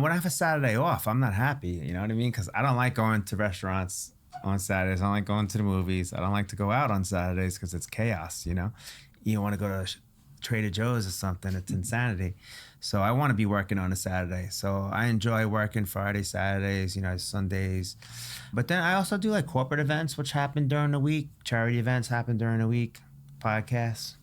When I have a Saturday off, I'm not happy. You know what I mean? Because I don't like going to restaurants on Saturdays. I don't like going to the movies. I don't like to go out on Saturdays because it's chaos, you know? You want to go to Trader Joe's or something, it's insanity. So I want to be working on a Saturday. So I enjoy working Fridays, Saturdays, you know, Sundays. But then I also do like corporate events, which happen during the week. Charity events happen during the week. Podcasts.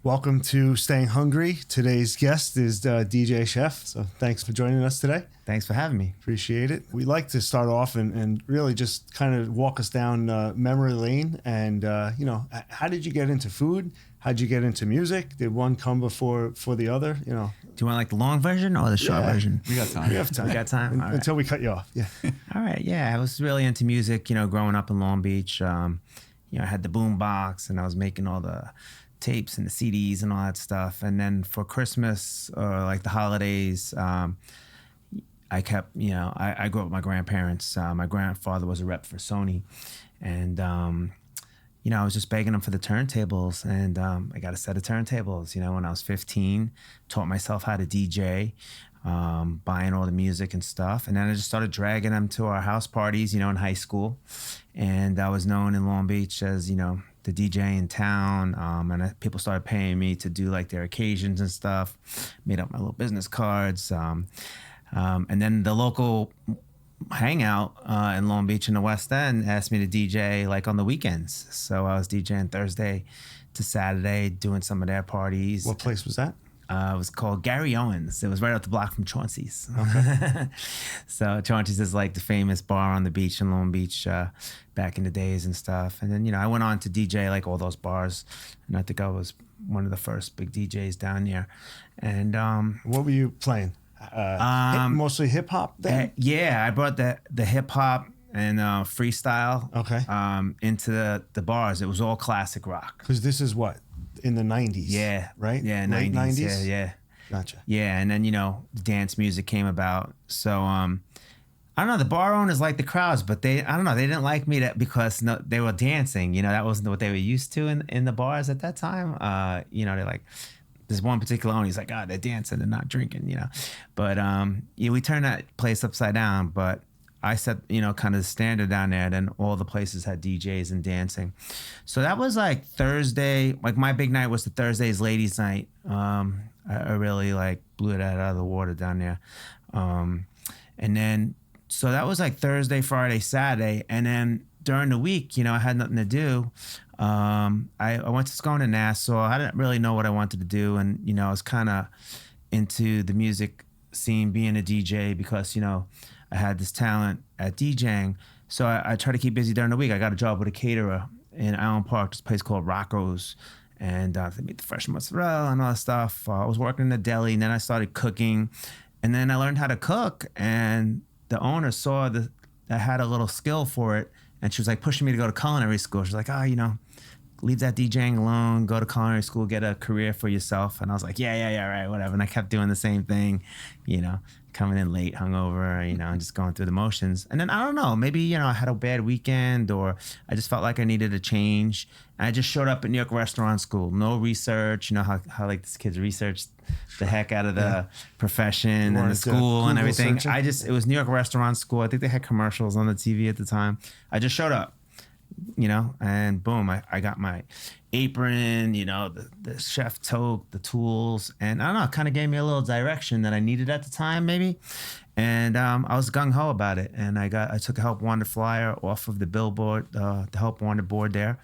Welcome to Staying Hungry. Today's guest is DJ Chef. So thanks for joining us today. Thanks for having me. Appreciate it. We like to start off and really just kind of walk us down memory lane. And, you know, how did you get into food? How did you get into music? Did one come before the other? You know. Do you want like the long version or the short version? We got time. We have time. We got time? All right. Until we cut you off. Yeah. All right. Yeah. I was really into music, you know, growing up in Long Beach. You know, I had the Boombox and I was making all the tapes and the CDs and all that stuff. And then for Christmas or like the holidays, I kept, you know, I grew up with my grandparents. My grandfather was a rep for Sony. And, you know, I was just begging them for the turntables. And I got a set of turntables, you know, when I was 15, taught myself how to DJ, buying all the music and stuff. And then I just started dragging them to our house parties, you know, in high school. And I was known in Long Beach as, you know, the DJ in town, and people started paying me to do like their occasions and stuff. Made up my little business cards, and then the local hangout in Long Beach in the West End asked me to DJ like on the weekends. So I was DJing Thursday to Saturday, doing some of their parties. What place was that? It was called Gary Owens. It was right up the block from Chauncey's. Okay. So Chauncey's is like the famous bar on the beach in Long Beach back in the days and stuff. And then, you know, I went on to DJ like all those bars. And I think I was one of the first big DJs down there. And what were you playing? Mostly hip hop then? Yeah, I brought the hip hop and freestyle into the bars. It was all classic rock. Because this is what? In the 90s. Yeah. Right? Yeah, Late 90s. Yeah. Gotcha. Yeah, and then, you know, dance music came about. So, I don't know, the bar owners liked the crowds, but they didn't like me because they were dancing. You know, that wasn't what they were used to in the bars at that time. You know, they're like, there's one particular owner, he's like, they're dancing, they're not drinking, you know. But, yeah, we turned that place upside down, but I set, you know, kind of the standard down there. Then all the places had DJs and dancing. So that was like Thursday. Like my big night was the Thursday's ladies night. I really like blew it out of the water down there. And then, so that was like Thursday, Friday, Saturday. And then during the week, you know, I had nothing to do. I went to school in Nassau. I didn't really know what I wanted to do. And, you know, I was kind of into the music scene, being a DJ because, you know, I had this talent at DJing. So I tried to keep busy during the week. I got a job with a caterer in Allen Park, this place called Rocco's. And they made the fresh mozzarella and all that stuff. I was working in the deli, and then I started cooking. And then I learned how to cook. And the owner saw that I had a little skill for it. And she was like pushing me to go to culinary school. She's like, you know, leave that DJing alone, go to culinary school, get a career for yourself. And I was like, yeah, right, whatever. And I kept doing the same thing, you know, coming in late, hungover, you know, and just going through the motions. And then I don't know, maybe, you know, I had a bad weekend or I just felt like I needed a change. And I just showed up at New York Restaurant School, no research, you know, how like this kids researched the heck out of the profession and the school and everything. Searching. It was New York Restaurant School. I think they had commercials on the TV at the time. I just showed up. You know, and boom, I got my apron, you know, the chef toque, the tools, and I don't know, it kind of gave me a little direction that I needed at the time, maybe. And I was gung-ho about it. And I took a Help Wanted flyer off of the billboard, the Help Wanted board there.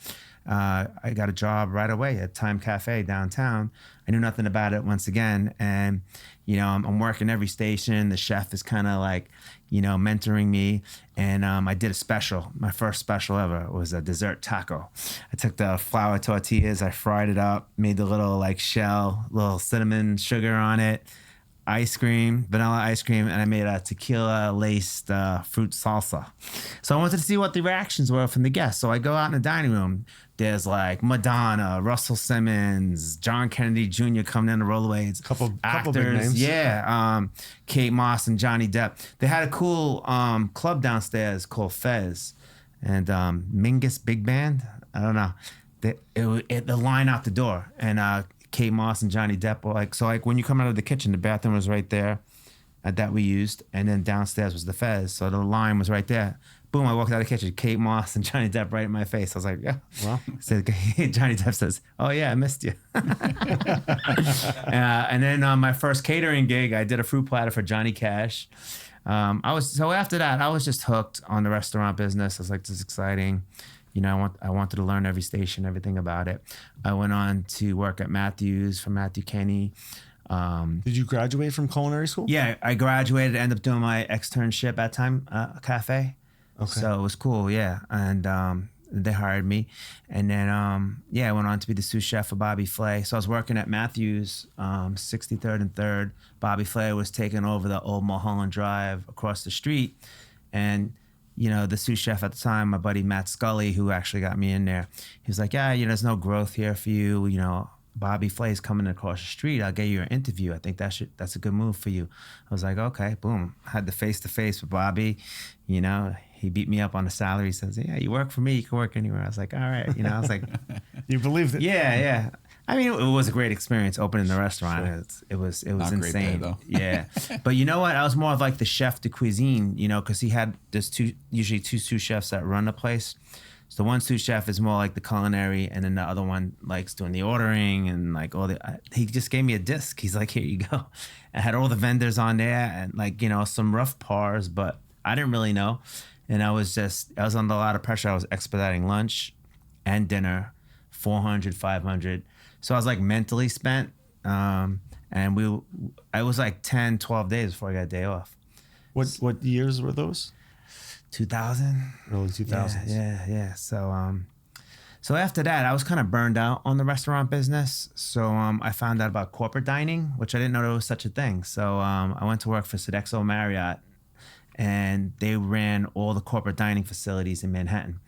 I got a job right away at Time Café downtown. I knew nothing about it once again. And, you know, I'm working every station. The chef is kind of like, you know, mentoring me. And I did a special. My first special ever was a dessert taco. I took the flour tortillas, I fried it up, made the little like shell, little cinnamon sugar on it, ice cream, vanilla ice cream, and I made a tequila-laced fruit salsa. So I wanted to see what the reactions were from the guests. So I go out in the dining room. There's like Madonna, Russell Simmons, John Kennedy Jr. coming in the rollways. Couple actors, big names. Yeah. Kate Moss and Johnny Depp. They had a cool club downstairs called Fez. And Mingus Big Band. I don't know. the line out the door, and Kate Moss and Johnny Depp were like, so like when you come out of the kitchen, the bathroom was right there that we used, and then downstairs was the Fez, so the line was right there. Boom, I walked out of the kitchen, Kate Moss and Johnny Depp right in my face. I was like, yeah. Wow. So Johnny Depp says, oh yeah, I missed you. And then on my first catering gig, I did a fruit platter for Johnny Cash. After that, I was just hooked on the restaurant business. I was like, this is exciting. You know, I wanted to learn every station, everything about it. I went on to work at Matthews for Matthew Kenny. Did you graduate from culinary school? Yeah, I graduated, ended up doing my externship at time Café. Okay. So it was cool, yeah. And they hired me. And then, I went on to be the sous chef for Bobby Flay. So I was working at Matthews, 63rd and 3rd. Bobby Flay was taking over the old Mulholland Drive across the street. And, you know, the sous chef at the time, my buddy Matt Scully, who actually got me in there, he was like, yeah, you know, there's no growth here for you. You know, Bobby Flay's coming across the street. I'll get you an interview. I think that's a good move for you. I was like, okay, boom. I had the face-to-face with Bobby, you know. He beat me up on the salary. He says, yeah, you work for me, you can work anywhere. I was like, all right. You know, I was like. You believed it? Yeah. I mean, it was a great experience opening the restaurant. Sure. It was not insane. Great there, yeah. But you know what? I was more of like the chef de cuisine, you know, because there's usually two sous chefs that run the place. So one sous chef is more like the culinary, and then the other one likes doing the ordering and like he just gave me a disc. He's like, here you go. I had all the vendors on there and like, you know, some rough pars, but I didn't really know. And I was under a lot of pressure. I was expediting lunch and dinner, 400, 500. So I was like mentally spent. And I was like 10, 12 days before I got a day off. What years were those? 2000. Early 2000s. Yeah. So after that, I was kind of burned out on the restaurant business. So I found out about corporate dining, which I didn't know there was such a thing. So I went to work for Sodexo Marriott, and they ran all the corporate dining facilities in Manhattan.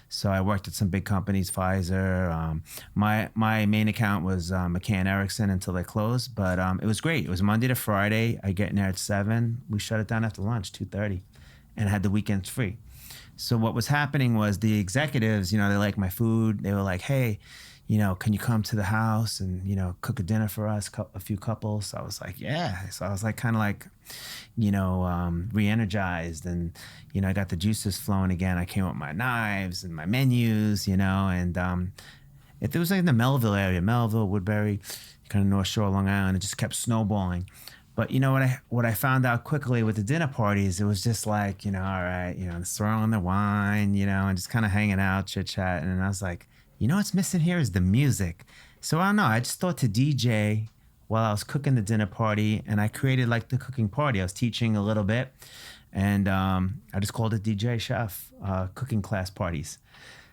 So I worked at some big companies, Pfizer. My main account was McCann Erickson until they closed, but it was great. It was Monday to Friday. I get in there at 7. We shut it down after lunch, 2:30, and I had the weekends free. So what was happening was the executives, you know, they liked my food. They were like, hey, you know, can you come to the house and, you know, cook a dinner for us, a few couples? So I was like, yeah. So I was like, kind of like, you know, re-energized, and, you know, I got the juices flowing again. I came up with my knives and my menus, you know, and it was like in the Melville area, Woodbury, kind of North Shore, Long Island. It just kept snowballing. But you know what I found out quickly with the dinner parties, it was just like, you know, all right, you know, throwing the wine, you know, and just kind of hanging out, chit chat. And I was like, you know what's missing here is the music. So I don't know. I just thought to DJ while I was cooking the dinner party, and I created like the cooking party. I was teaching a little bit, and I just called it DJ Chef Cooking Class Parties.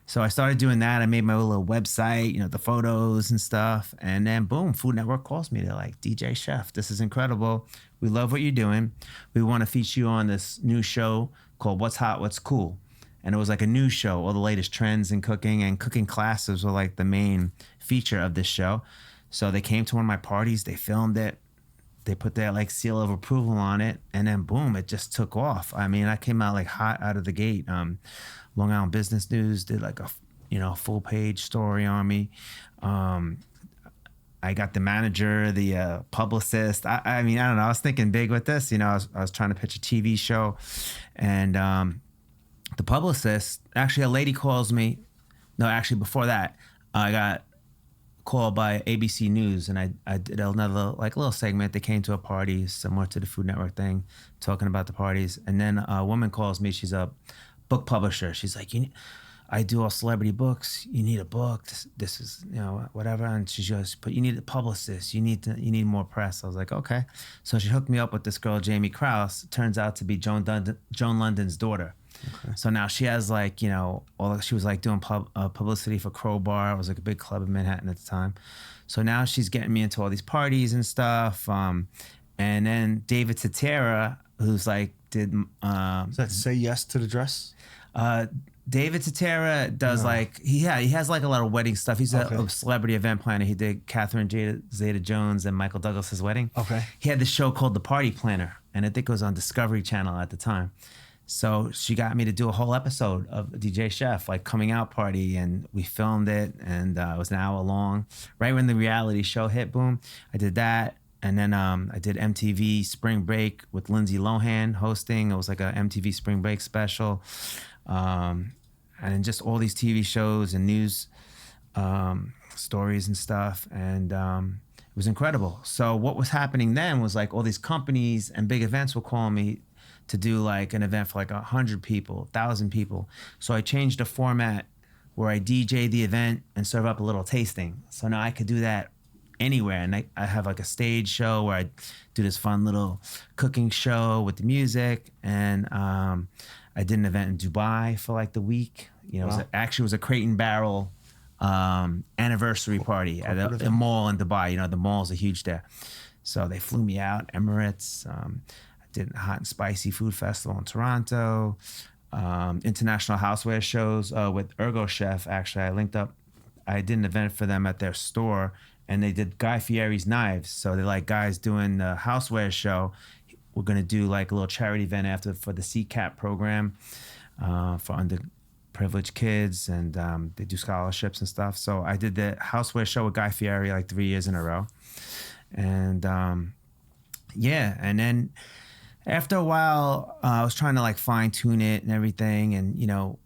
So I started doing that. I made my little website, you know, the photos and stuff. And then boom, Food Network calls me. They're like, DJ Chef, this is incredible. We love what you're doing. We want to feature you on this new show called What's Hot, What's Cool. And it was like a news show, all the latest trends in cooking, and cooking classes were like the main feature of this show. So they came to one of my parties, they filmed it, they put their like seal of approval on it, and then boom, it just took off. I mean, I came out like hot out of the gate. Long Island Business News did like a, you know, full page story on me. I got the manager, the publicist. I mean, I don't know. I was thinking big with this. You know, I was trying to pitch a TV show, and the publicist, actually a lady calls me. No, actually before that, I got called by ABC News, and I did another like little segment. They came to a party similar to the Food Network thing, talking about the parties. And then a woman calls me. She's a book publisher. She's like, I do all celebrity books. You need a book. This is, you know, whatever. And she goes, but you need a publicist. You need more press. I was like, okay. So she hooked me up with this girl, Jamie Krause. It turns out to be Joan London's daughter. Okay. So now she has like, you know, she was like doing publicity for Crowbar. It was like a big club in Manhattan at the time. So now she's getting me into all these parties and stuff. And then David Cetera, who's like, does that Say Yes to the Dress? David Cetera does he has like a lot of wedding stuff. He's a celebrity event planner. He did Catherine Zeta-Jones and Michael Douglas's wedding. Okay. He had this show called The Party Planner, and I think it was on Discovery Channel at the time. So she got me to do a whole episode of DJ Chef, like coming out party, and we filmed it, and it was an hour long. Right when the reality show hit, boom, I did that. And then I did MTV Spring Break with Lindsay Lohan hosting. It was like a MTV Spring Break special. And then just all these TV shows and news stories and stuff. And it was incredible. So what was happening then was like all these companies and big events were calling me to do like an event for like 100 people, 1,000 people. So I changed the format where I DJ the event and serve up a little tasting. So now I could do that anywhere. And I have like a stage show where I do this fun little cooking show with the music. And I did an event in Dubai for like the week. You know, wow. It was a Crate and Barrel anniversary party at a mall in Dubai. You know, the malls are huge there. So they flew me out, Emirates. I did a hot and spicy food festival in Toronto. International houseware shows with Ergo Chef. Actually, I linked up. I did an event for them at their store, and they did Guy Fieri's knives. So they're like guys doing the houseware show. We're gonna do like a little charity event after for the CCAP program for underprivileged kids, and they do scholarships and stuff. So I did the houseware show with Guy Fieri like 3 years in a row, and and then after a while, I was trying to like fine tune it and everything, and you know,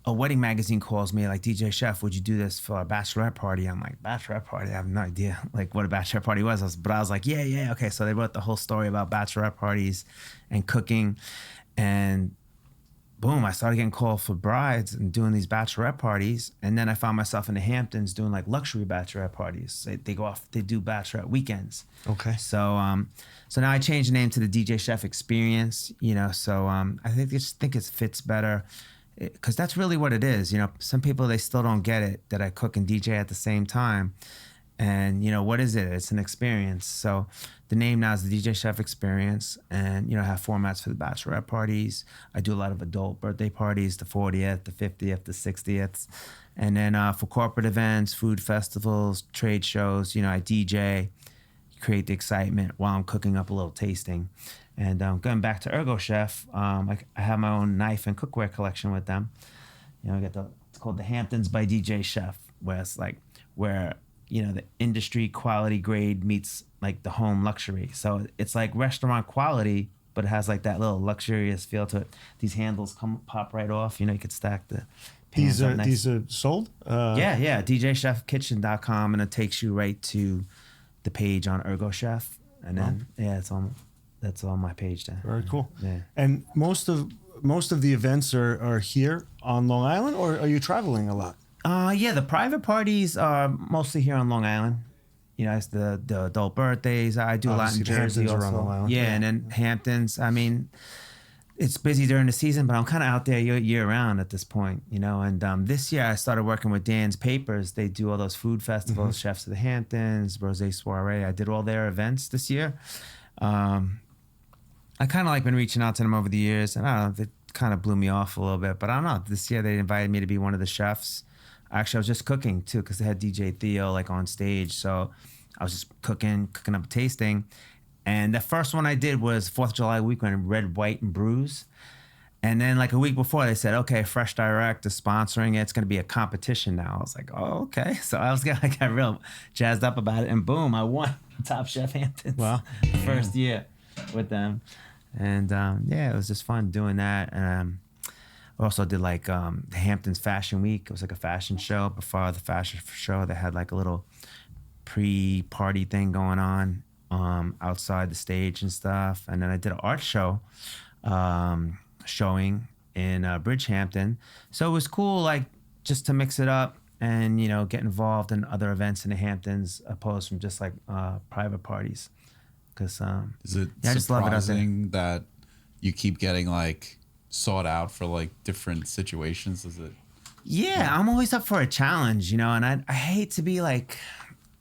a wedding magazine calls me like, DJ Chef, would you do this for a bachelorette party? I'm like, bachelorette party? I have no idea like what a bachelorette party was. But I was like, yeah, okay. So they wrote the whole story about bachelorette parties and cooking, and boom, I started getting called for brides and doing these bachelorette parties. And then I found myself in the Hamptons doing like luxury bachelorette parties. They go off, they do bachelorette weekends. Okay. So so now I changed the name to the DJ Chef Experience, you know, so I think it fits better, because that's really what it is. You know, some people, they still don't get it that I cook and DJ at the same time. And, you know, what is it? It's an experience. So the name now is the DJ Chef Experience. And, you know, I have formats for the bachelorette parties. I do a lot of adult birthday parties, the 40th, the 50th, the 60th. And then for corporate events, food festivals, trade shows, you know, I DJ, create the excitement while I'm cooking up a little tasting. And going back to Ergo Chef, I have my own knife and cookware collection with them. You know, it's called the Hamptons by DJ Chef, where it's like you know, the industry quality grade meets like the home luxury. So it's like restaurant quality, but it has like that little luxurious feel to it. These handles pop right off. You know, you could stack the pans up nice. These are sold? Yeah. DJchefkitchen.com, and it takes you right to the page on Ergo Chef. And then, that's on my page then. Very cool. Yeah. And most of the events are here on Long Island, or are you traveling a lot? Yeah, the private parties are mostly here on Long Island. You know, it's the adult birthdays. I do a lot in Jersey also. Around Long Island. Yeah, and then Hamptons. I mean, it's busy during the season, but I'm kind of out there year round at this point, you know. And this year I started working with Dan's Papers. They do all those food festivals, Chefs of the Hamptons, Rosé Soirée. I did all their events this year. I kind of like been reaching out to them over the years, and I don't know, they kind of blew me off a little bit. But I don't know, this year they invited me to be one of the chefs. Actually, I was just cooking too, because they had DJ Theo like on stage. So I was just cooking up a tasting. And the first one I did was 4th of July weekend, red, white, and bruise. And then like a week before, they said, okay, Fresh Direct is sponsoring it. It's going to be a competition now. I was like, oh, okay. So I got real jazzed up about it. And boom, I won Top Chef Hamptons. Wow. The first year with them. And it was just fun doing that. And I also did like the Hamptons Fashion Week. It was like a fashion show. Before the fashion show, they had like a little pre-party thing going on outside the stage and stuff. And then I did an art show showing in Bridgehampton. So it was cool, like just to mix it up and, you know, get involved in other events in the Hamptons opposed from just like private parties. Because is it I just love it out there. That you keep getting like sought out for like different situations? Is it? Yeah, I'm always up for a challenge, you know, and I hate to be like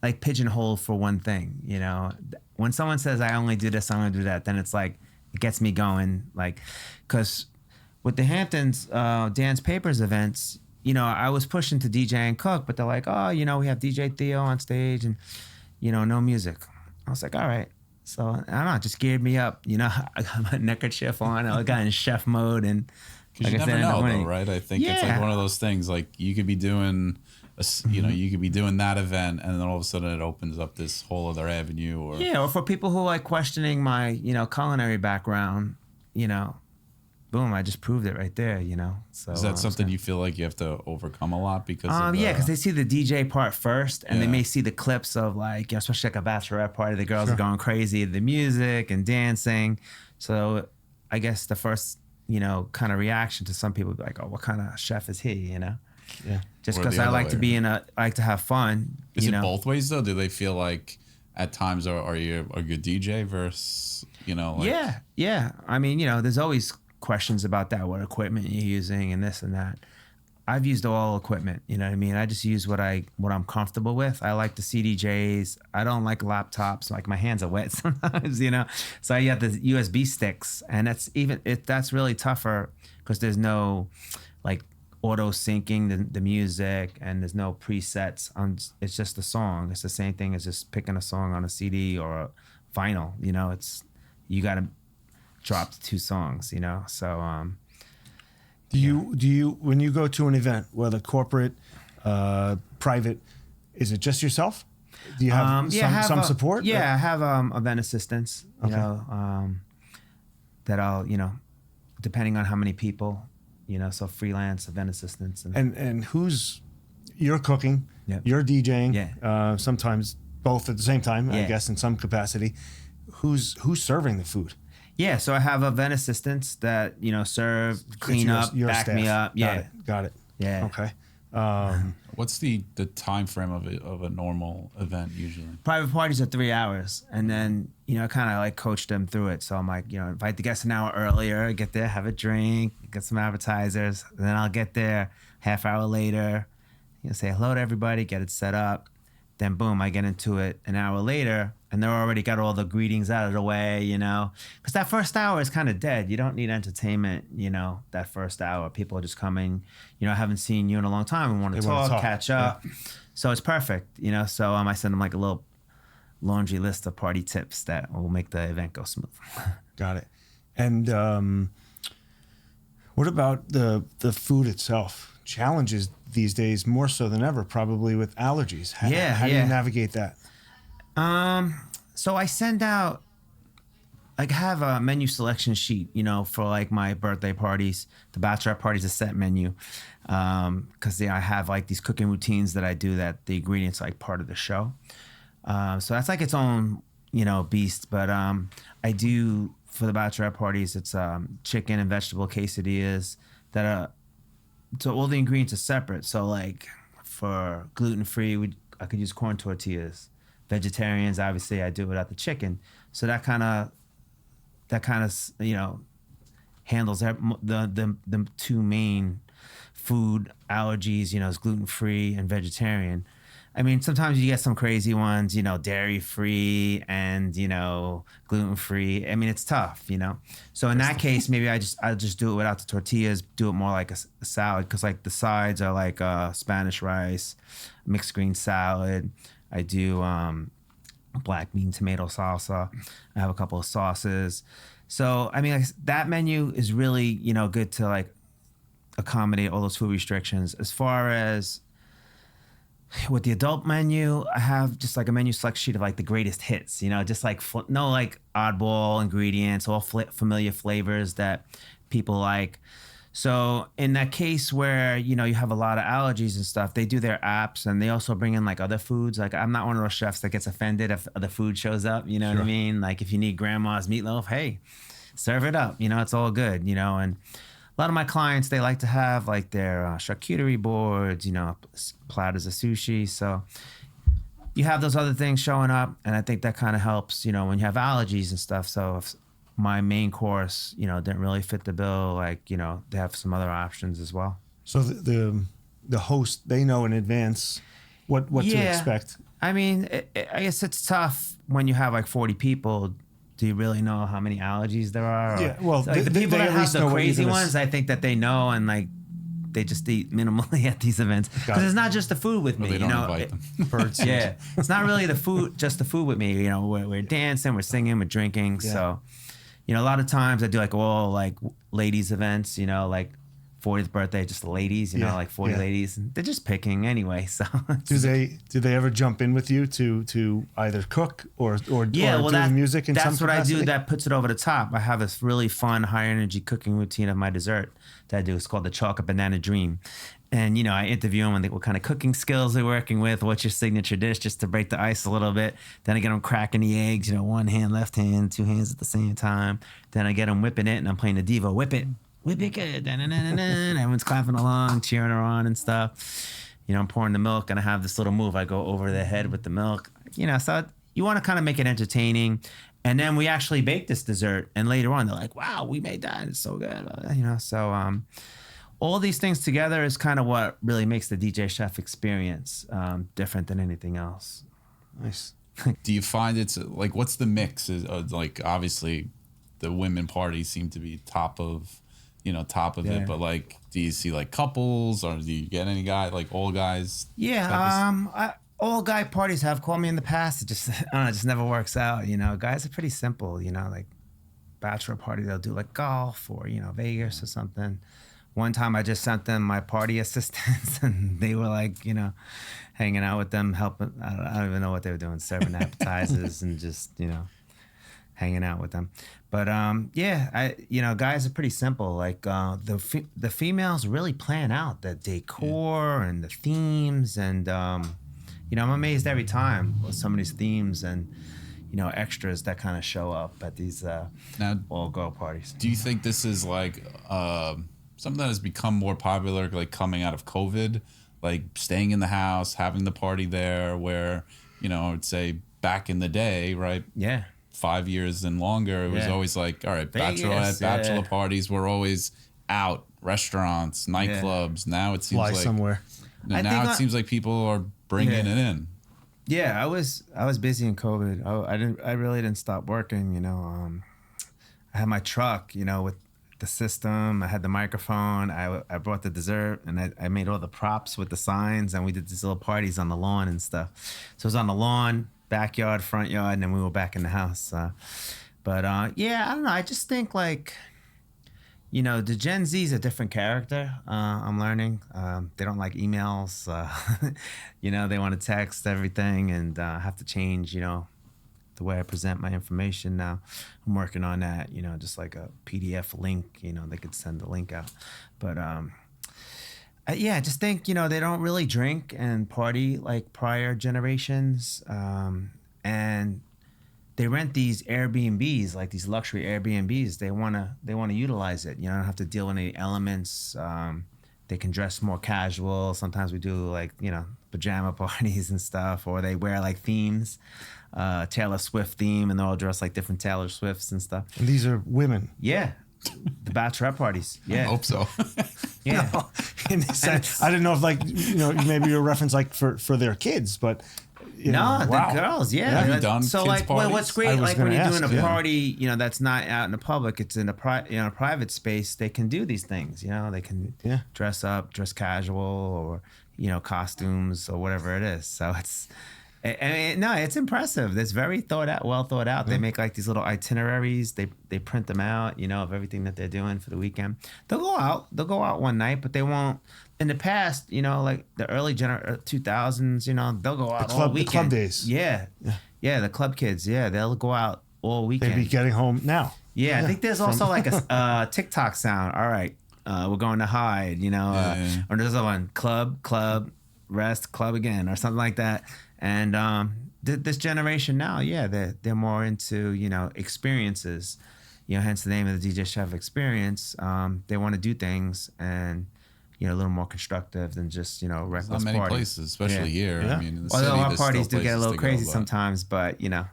pigeonholed for one thing, you know. When someone says I only do this, I'm gonna do that, then it's like it gets me going, like, because with the Hamptons Dan's Papers events, you know, I was pushing to DJ and cook, but they're like, oh, you know, we have DJ Theo on stage and, you know, no music. I was like, all right. So I don't know, it just geared me up. You know, I got my neckerchief on. I got in chef mode, and Because you never know, though, right? I think it's like one of those things. Like you could be doing, you could be doing that event, and then all of a sudden it opens up this whole other avenue. Or for people who like questioning my, culinary background, boom, I just proved it right there. So is that something you feel like you have to overcome a lot because? Because they see the DJ part first, and they may see the clips of like, especially like a bachelorette party, the girls are going crazy, the music and dancing. So I guess the first kind of reaction to some people would be like, oh, what kind of chef is he? Yeah. Just because I like I like to have fun. Is it both ways though? Do they feel like at times are you a good DJ versus Yeah. I mean, there's always questions about that, what equipment you're using and this and that. I've used all equipment, you know what I mean? I just use what I'm comfortable with. I like the CDJs. I don't like laptops. Like my hands are wet sometimes, So I got the USB sticks, and that's really tougher because there's no like auto syncing the music, and there's no presets. It's just a song. It's the same thing as just picking a song on a CD or a vinyl. You got to drop the 2 songs. So. Do you when you go to an event, whether corporate, private, is it just yourself? Do you have some support? Yeah, I have event assistants. That I'll depending on how many people, so freelance event assistants and you're cooking, you're DJing, sometimes both at the same time, I guess in some capacity. Who's serving the food? Yeah, so I have event assistants that serve, clean up, back me up. Yeah, got it. Yeah. Okay. What's the time frame of a normal event usually? Private parties are 3 hours, and then I kind of like coach them through it. So I'm like, invite the guests an hour earlier, get there, have a drink, get some appetizers, and then I'll get there half hour later. Say hello to everybody, get it set up. Then boom, I get into it an hour later, and they're already got all the greetings out of the way, because that first hour is kind of dead. You don't need entertainment, that first hour. People are just coming, haven't seen you in a long time and want to talk, catch up. Yeah. So it's perfect, So I send them like a little laundry list of party tips that will make the event go smooth. Got it. And what about the food itself? Challenges these days more so than ever, probably with allergies. How do you navigate that? So I send out, like, have a menu selection sheet, for like my birthday parties, the bachelorette parties, a set menu. Cause I have like these cooking routines that I do that the ingredients are like part of the show. So that's like its own, beast. But, I do for the bachelorette parties, it's, chicken and vegetable quesadillas that so all the ingredients are separate. So like for gluten-free, I could use corn tortillas. Vegetarians, obviously, I do it without the chicken. So that kind of handles the 2 main food allergies. Is gluten-free and vegetarian. I mean, sometimes you get some crazy ones, dairy-free and gluten-free. I mean, it's tough, So in that case, maybe I'll just do it without the tortillas. Do it more like a salad, because like the sides are like Spanish rice, mixed green salad. I do black bean tomato salsa. I have a couple of sauces. So I mean, like, that menu is really good to like accommodate all those food restrictions. As far as with the adult menu, I have just like a menu select sheet of like the greatest hits, just like no like oddball ingredients, all familiar flavors that people like. So in that case where, you have a lot of allergies and stuff, they do their apps, and they also bring in like other foods. Like I'm not one of those chefs that gets offended if other food shows up, what I mean? Like if you need grandma's meatloaf, hey, serve it up, it's all good, and a lot of my clients, they like to have like their charcuterie boards, platters of sushi. So you have those other things showing up, and I think that kind of helps, when you have allergies and stuff. So if my main course, didn't really fit the bill, like, they have some other options as well. So the host, they know in advance what to expect. I mean, I guess it's tough when you have like 40 people. Do you really know how many allergies there are? Yeah, well, like the people that have the crazy ones, I think that they know, and like they just eat minimally at these events because it's not just the food with me. They don't invite them. Birds. Yeah, it's not really just the food with me. You know, we're dancing, we're singing, we're drinking. Yeah. So, you know, a lot of times I do like all like ladies events. You know, like 40th birthday, just the ladies. You know, like 40 ladies, and they're just picking anyway. So do they ever jump in with you to either cook or do the music? In that's some what capacity? I do. That puts it over the top. I have this really fun high energy cooking routine of my dessert that I do. It's called the Chocolate Banana Dream. And, you know, I interview them on what kind of cooking skills they're working with, what's your signature dish, just to break the ice a little bit. Then I get them cracking the eggs, you know, one hand, left hand, two hands at the same time. Then I get them whipping it, and I'm playing the diva, whip it good. Everyone's clapping along, cheering her on and stuff. You know, I'm pouring the milk, and I have this little move. I go over their head with the milk. You know, so you want to kind of make it entertaining. And then we actually bake this dessert, and later on they're like, wow, we made that. It's so good. You know, so all these things together is kind of what really makes the DJ Chef experience different than anything else. Nice. Do you find it's like, what's the mix? Like, obviously, the women parties seem to be top of it, but like, do you see like couples, or do you get any guy, like all guys? Yeah, all guy parties have called me in the past. It just, I don't know, it just never works out. You know, guys are pretty simple. You know, like bachelor party, they'll do like golf or, you know, Vegas or something. One time I just sent them my party assistants, and they were like, you know, hanging out with them, helping. I don't even know what they were doing, serving appetizers and just, you know, hanging out with them. But yeah, you know, guys are pretty simple. Like the females really plan out the decor and the themes, and you know, I'm amazed every time with some of these themes and, you know, extras that kind of show up at these all-girl parties. Do you think this is like something that has become more popular, like coming out of COVID, like staying in the house, having the party there, where, you know, I would say back in the day, right? Yeah. 5 years and longer, it was always like, all right, Vegas, bachelor parties were always out, restaurants, nightclubs. Now it seems Fly like somewhere. Now it seems like people are bringing it in. Yeah, I was busy in COVID. I really didn't stop working. You know, I had my truck, you know, with the system. I had the microphone. I brought the dessert, and I made all the props with the signs, and we did these little parties on the lawn and stuff. So it was on the lawn, backyard, front yard, and then we were back in the house. But yeah, I don't know. I just think, like, you know, the Gen Z is a different character. I'm learning. They don't like emails. You know, they want to text everything, and have to change, you know, the way I present my information now. I'm working on that, you know, just like a PDF link, you know, they could send the link out. But yeah, I just think, you know, they don't really drink and party like prior generations. And they rent these Airbnbs, like these luxury Airbnbs. They wanna utilize it. You know, don't have to deal with any elements. They can dress more casual. Sometimes we do like, you know, pajama parties and stuff, or they wear like themes, Taylor Swift theme, and they're all dressed like different Taylor Swifts and stuff. And these are women. Yeah. The bachelorette parties. Yeah. I hope so. Yeah. No, in the sense, I didn't know if, like, you know, maybe your reference like for their kids, but the girls, yeah. Have you done so kids like, parties? what's great, like when you're doing a yeah. party, you know, that's not out in the public, it's in a private space. They can do these things, you know. They can dress up, dress casual, or, you know, costumes or whatever it is. So it's, I mean, no, it's impressive. It's very well thought out. They make like these little itineraries. They print them out, you know, of everything that they're doing for the weekend. They'll go out one night, but they won't. In the past, you know, like the early 2000s, you know, they'll go out all weekend. The club days. Yeah, the club kids. Yeah, they'll go out all weekend. They'd be getting home now. Yeah, I think there's also like a TikTok sound. All right, we're going to hide, you know, or there's another one, club, rest, club again, or something like that. And this generation now, they're more into, you know, experiences, you know, hence the name of the DJ Chef Experience. They want to do things and, you know, a little more constructive than just, you know, reckless parties. Not many places, especially here. Yeah. I mean, in the although city, our parties do get a little crazy go, sometimes, but, you know,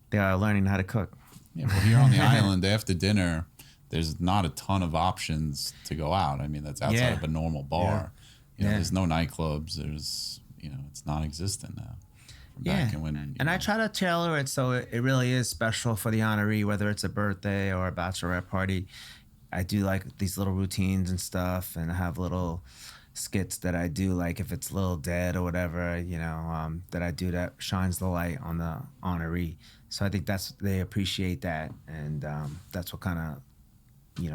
they are learning how to cook. Yeah, well, here on the island, after dinner, there's not a ton of options to go out. I mean, that's outside of a normal bar. You know, there's no nightclubs. There's, you know, it's non-existent now. And I try to tailor it so it really is special for the honoree, whether it's a birthday or a bachelorette party. I do like these little routines and stuff, and I have little skits that I do, like if it's a little dead or whatever, that I do that shines the light on the honoree. So I think they appreciate that, and that's what kind of,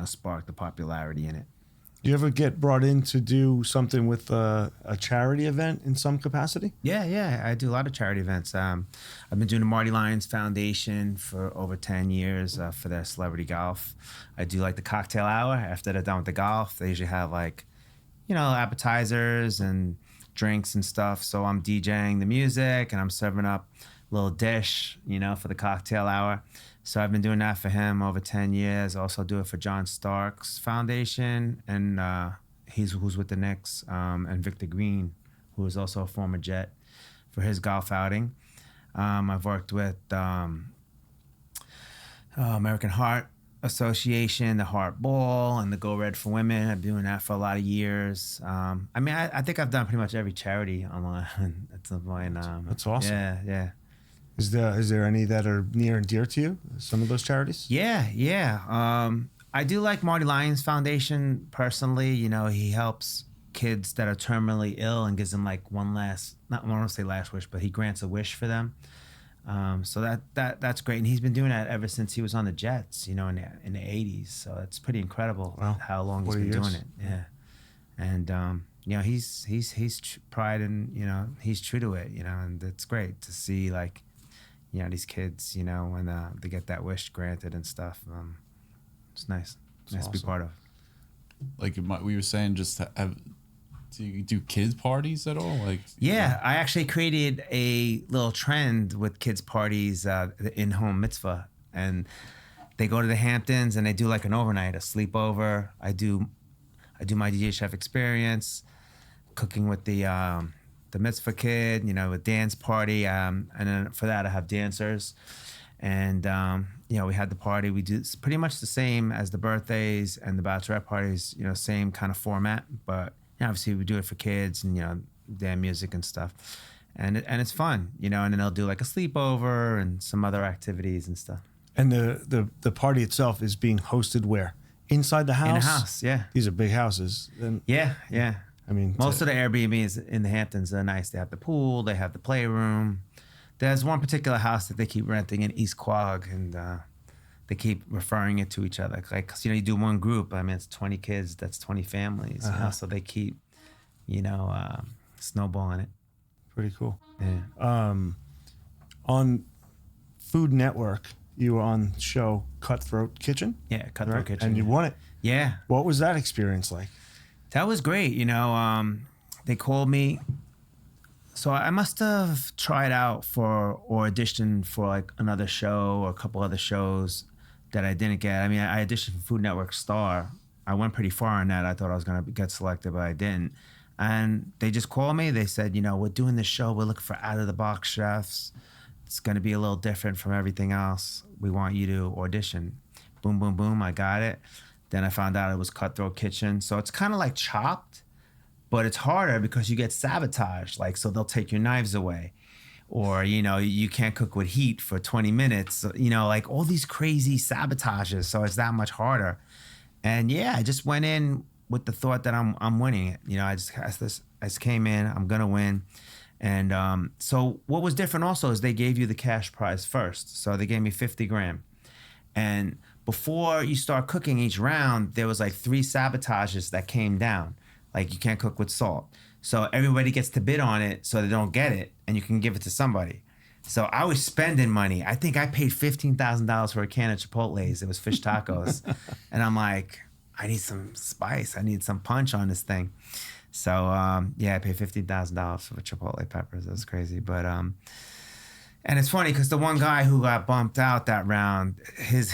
sparked the popularity in it. Do you ever get brought in to do something with a charity event in some capacity? Yeah, I do a lot of charity events. I've been doing the Marty Lyons Foundation for over 10 years for their celebrity golf. I do like the cocktail hour after they're done with the golf. They usually have appetizers and drinks and stuff. So I'm DJing the music and I'm serving up a little dish, for the cocktail hour. So I've been doing that for him over 10 years. I also do it for John Stark's foundation, and who's with the Knicks, and Victor Green, who is also a former Jet, for his golf outing. I've worked with American Heart Association, the Heart Ball, and the Go Red for Women. I've been doing that for a lot of years. I think I've done pretty much every charity online at some point. That's awesome. Yeah. Is there any that are near and dear to you? Some of those charities? Yeah. I do like Marty Lyons Foundation personally. He helps kids that are terminally ill and gives them one last, I don't want to say last wish, but he grants a wish for them. So that's great. And he's been doing that ever since he was on the Jets, in the 80s. So it's pretty incredible how long he's been doing it. Yeah. And, he's pride and, he's true to it, and it's great to see these kids, when they get that wish granted and stuff. It's nice. Nice to be part of. We were saying, do you do kids parties at all? Yeah, I actually created a little trend with kids parties, the in-home mitzvah. And they go to the Hamptons and they do an overnight, a sleepover. I do my DJ chef experience, cooking with the mitzvah kid, a dance party, and then for that I have dancers, and we had the party. We do pretty much the same as the birthdays and the bachelorette parties, same kind of format, but obviously we do it for kids and their music and stuff, and it's fun, and then they'll do a sleepover and some other activities and stuff. And the party itself is being hosted where? Inside the house? In the house, yeah. These are big houses. Yeah. I mean, most of the Airbnbs in the Hamptons are nice. They have the pool, they have the playroom. There's one particular house that they keep renting in East Quogue, and they keep referring it to each other. You do one group, it's 20 kids, that's 20 families, so they keep, snowballing it. Pretty cool. Yeah. On Food Network, you were on the show Cutthroat Kitchen? Yeah, Cutthroat Kitchen. And you won it. Yeah. What was that experience like? That was great. They called me. So I must have tried out or auditioned for another show or a couple other shows that I didn't get. I auditioned for Food Network Star. I went pretty far in that. I thought I was going to get selected, but I didn't. And they just called me. They said, we're doing this show. We're looking for out-of-the-box chefs. It's going to be a little different from everything else. We want you to audition. Boom, boom, boom. I got it. Then I found out it was Cutthroat Kitchen. So it's kind of like Chopped, but it's harder because you get sabotaged. So they'll take your knives away. Or, you can't cook with heat for 20 minutes. All these crazy sabotages. So it's that much harder. And yeah, I just went in with the thought that I'm winning it. I just came in, I'm going to win. And so what was different also is they gave you the cash prize first. So they gave me 50 grand. And before you start cooking each round, there was 3 sabotages that came down. You can't cook with salt. So everybody gets to bid on it so they don't get it and you can give it to somebody. So I was spending money. I think I paid $15,000 for a can of Chipotle's. It was fish tacos. And I'm like, I need some spice. I need some punch on this thing. So I paid $15,000 for Chipotle peppers. That was crazy. But and it's funny because the one guy who got bumped out that round, his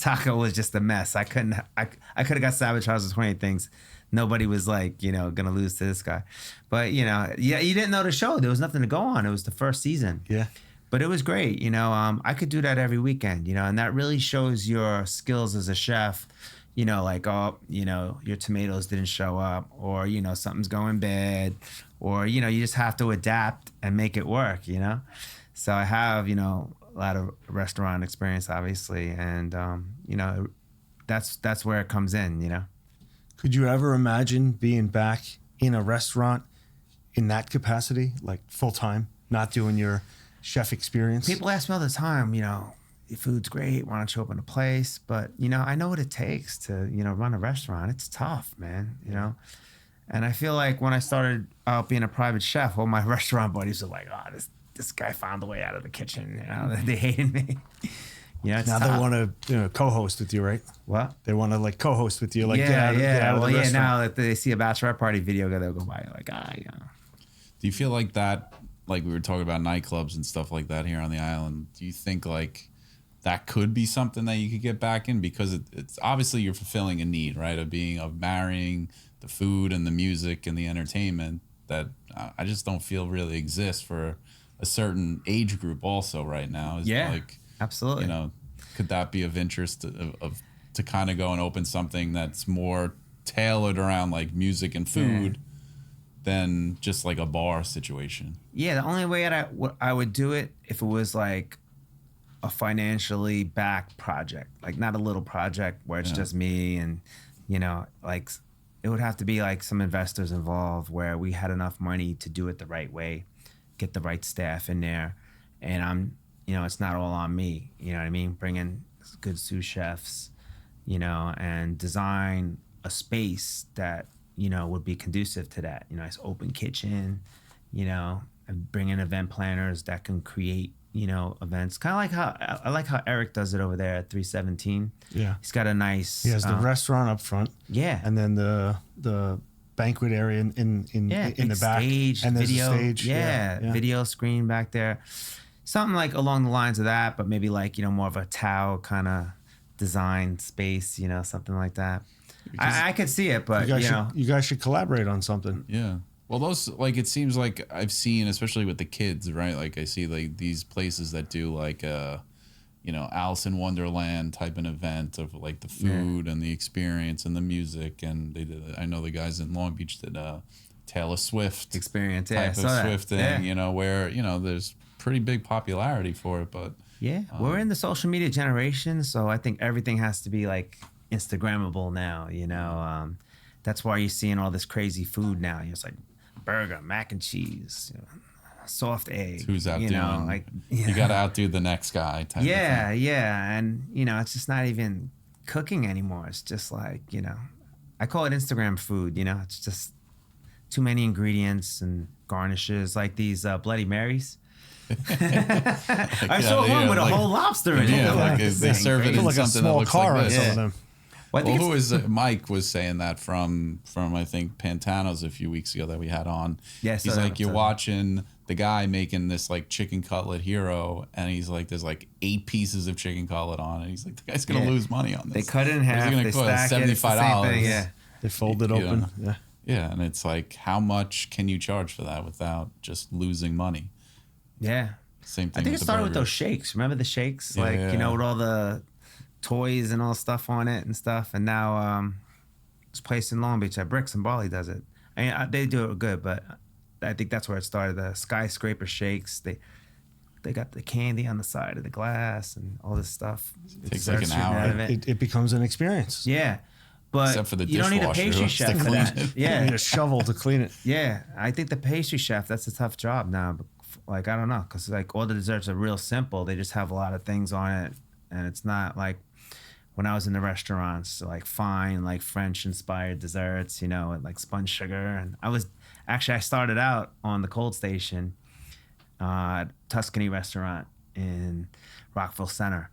taco was just a mess. I could have got sabotaged with 20 things. Nobody was gonna lose to this guy. But you didn't know the show. There was nothing to go on. It was the first season. Yeah. But it was great. I could do that every weekend. And that really shows your skills as a chef. Your tomatoes didn't show up, or something's going bad, or you just have to adapt and make it work. So I have a lot of restaurant experience, obviously, and that's where it comes in, you know. Could you ever imagine being back in a restaurant in that capacity, like full time, not doing your chef experience? People ask me all the time, you know, your food's great, why don't you open a place? But, you know, I know what it takes to, you know, run a restaurant. It's tough, man, you know. And I feel like when I started out being a private chef, all my restaurant buddies were like, oh, this guy found the way out of the kitchen. You know, they hated me. You know, it's now tough. they want to co-host with you, right? What? They want to like co-host with you, like yeah. Well, Yeah, now that they see a bachelorette party video, they'll go by like, you know. Do you feel like that, like we were talking about nightclubs and stuff like that here on the island, do you think like that could be something that you could get back in? Because it's obviously you're fulfilling a need, right? Of marrying the food and the music and the entertainment that I just don't feel really exists for a certain age group also right now. Like, absolutely. You know, could that be of interest to kind of go and open something that's more tailored around like music and food than just like a bar situation? Yeah, the only way I would do it if it was like a financially backed project, like not a little project where it's just me and, you know, like it would have to be like some investors involved where we had enough money to do it the right way, get the right staff in there. And you know, it's not all on me, you know what I mean? Bring in good sous chefs, you know, and design a space that, you know, would be conducive to that. You know, it's open kitchen, you know, and bring in event planners that can create, you know, events. Kind of like how Eric does it over there at 317. Yeah. He's got a nice... He has the restaurant up front. Yeah. And then the banquet area in the back. Stage, and there's video, a stage. Yeah, video screen back there. Something like along the lines of that, but maybe like, you know, more of a Tao kind of design space, you know, something like that. I could see it, but you guys should collaborate on something. Yeah. Well, those, like, it seems like I've seen, especially with the kids, right? Like, I see, like, these places that do, like, you know, Alice in Wonderland type an event of, like, the food and the experience and the music. And they did, I know the guys in Long Beach did Taylor Swift experience, type of Swift thing, you know, where, you know, there's pretty big popularity for it. But yeah, we're in the social media generation, so I think everything has to be, like, Instagrammable now, you know. That's why you're seeing all this crazy food now. It's like burger, mac and cheese, you know, soft egg. Who's outdoing? You know, like, you got to outdo the next guy. Type of thing. Yeah, and you know, it's just not even cooking anymore. It's just like, you know, I call it Instagram food. You know, it's just too many ingredients and garnishes, like these Bloody Marys. I saw one with a whole lobster in it. Yeah, like they serve it in like something a small that looks car like on this. some of them. Well, who was Mike was saying that from I think Pantano's a few weeks ago that we had on. Yeah, he's like, you're watching the guy making this like chicken cutlet hero, and he's like, there's like 8 pieces of chicken cutlet on, and he's like, the guy's gonna lose money on this. They cut it in half. They stack it. It's the same thing. Yeah, they fold it open. Yeah, and it's like, how much can you charge for that without just losing money? Yeah. Same thing. I think it started with those shakes. Remember the shakes? Like, you know, with all the toys and all stuff on it and stuff. And now this place in Long Beach at Bricks and Bali does it. I mean, they do it good, but I think that's where it started. The skyscraper shakes. They got the candy on the side of the glass and all this stuff. It takes like an hour. It becomes an experience. Yeah. But except for the you don't need a pastry chef for that. Yeah. You need a shovel to clean it. Yeah. I think the pastry chef, that's a tough job now. Like, I don't know, because like all the desserts are real simple. They just have a lot of things on it. And it's not like when I was in the restaurants, like fine, like French inspired desserts, you know, and like spun sugar. And I started out on the Cold Station, Tuscany restaurant in Rockville Center.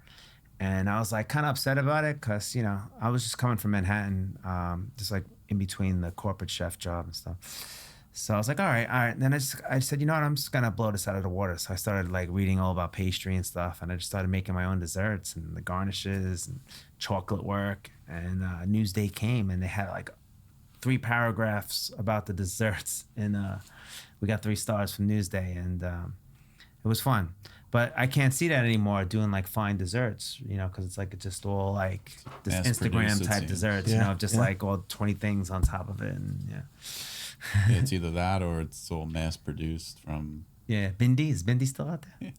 And I was like kind of upset about it because, you know, I was just coming from Manhattan, just like in between the corporate chef job and stuff. So I was like, all right. And then I said, you know what, I'm just going to blow this out of the water. So I started like reading all about pastry and stuff. And I just started making my own desserts and the garnishes and chocolate work. And Newsday came and they had like 3 paragraphs about the desserts. And we got 3 stars from Newsday. And it was fun. But I can't see that anymore doing like fine desserts, you know, because it's like it's just all like this Instagram type desserts, you know, just like all 20 things on top of it. And yeah, it's either that or it's all mass produced from. Yeah, Bindy. Is Bindy still out there?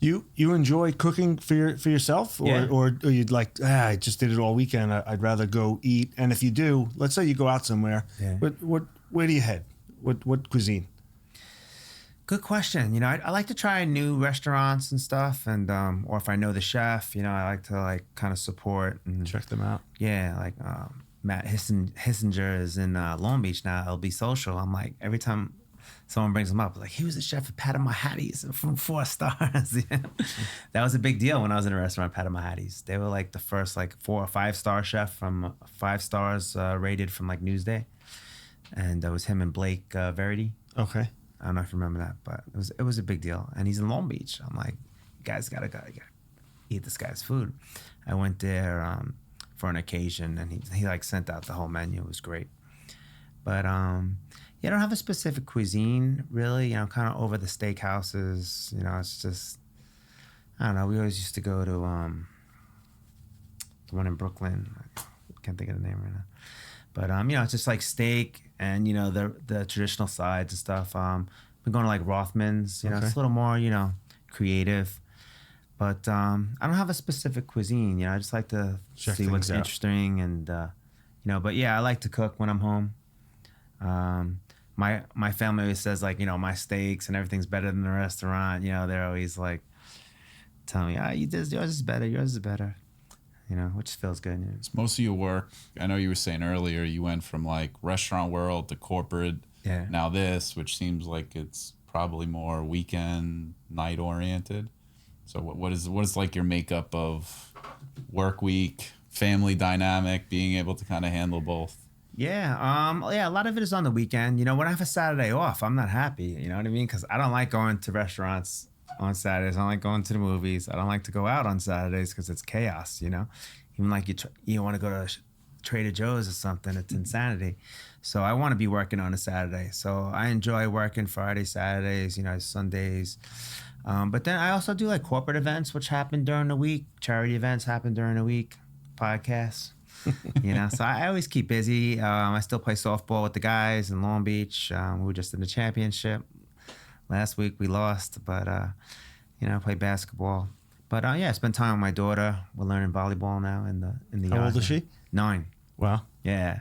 You enjoy cooking for yourself, or you'd like, I just did it all weekend. I'd rather go eat. And if you do, let's say you go out somewhere, where do you head? What cuisine? Good question. You know, I like to try new restaurants and stuff, and or if I know the chef, you know, I like to like kind of support and Check them out. Yeah, like Matt Hissinger is in Long Beach now. LB Social. I'm like, every time someone brings him up, like, he was the chef at Panama Hattie's from 4 stars. Yeah. That was a big deal when I was in a restaurant, Panama Hattie's. They were like the first like 4 or 5 star chef from 5 stars rated from like Newsday, and that was him and Blake Verity. Okay. I don't know if you remember that, but it was a big deal. And he's in Long Beach. I'm like, you guys gotta eat this guy's food. I went there for an occasion, and he like sent out the whole menu. It was great. But yeah, I don't have a specific cuisine really. You know, kind of over the steakhouses. You know, it's just, I don't know. We always used to go to the one in Brooklyn. I can't think of the name right now. But you know, it's just like steak and, you know, the traditional sides and stuff. Been going to like Rothman's. You know, it's a little more, you know, creative. But I don't have a specific cuisine. You know, I just like to see what's interesting and you know. But yeah, I like to cook when I'm home. My family always says, like, you know, my steaks and everything's better than the restaurant. You know, they're always like telling me, yours is better, yours is better. You know, which feels good. Yeah. It's most of your work. I know you were saying earlier you went from like restaurant world to corporate. Yeah. Now this, which seems like it's probably more weekend, night oriented. So what is like your makeup of work week, family dynamic, being able to kind of handle both? Yeah, a lot of it is on the weekend. You know, when I have a Saturday off, I'm not happy. You know what I mean? Because I don't like going to restaurants on Saturdays. I don't like going to the movies. I don't like to go out on Saturdays because it's chaos. You know, even like you want to go to Trader Joe's or something, it's insanity. So I want to be working on a Saturday. So I enjoy working Fridays, Saturdays, you know, Sundays. But then I also do like corporate events, which happen during the week. Charity events happen during the week. Podcasts. You know, so I always keep busy. I still play softball with the guys in Long Beach. We were just in the championship last week. We lost, but you know, I play basketball. But yeah, I spend time with my daughter. We're learning volleyball now in the yard. How old is she? 9. Wow. Yeah.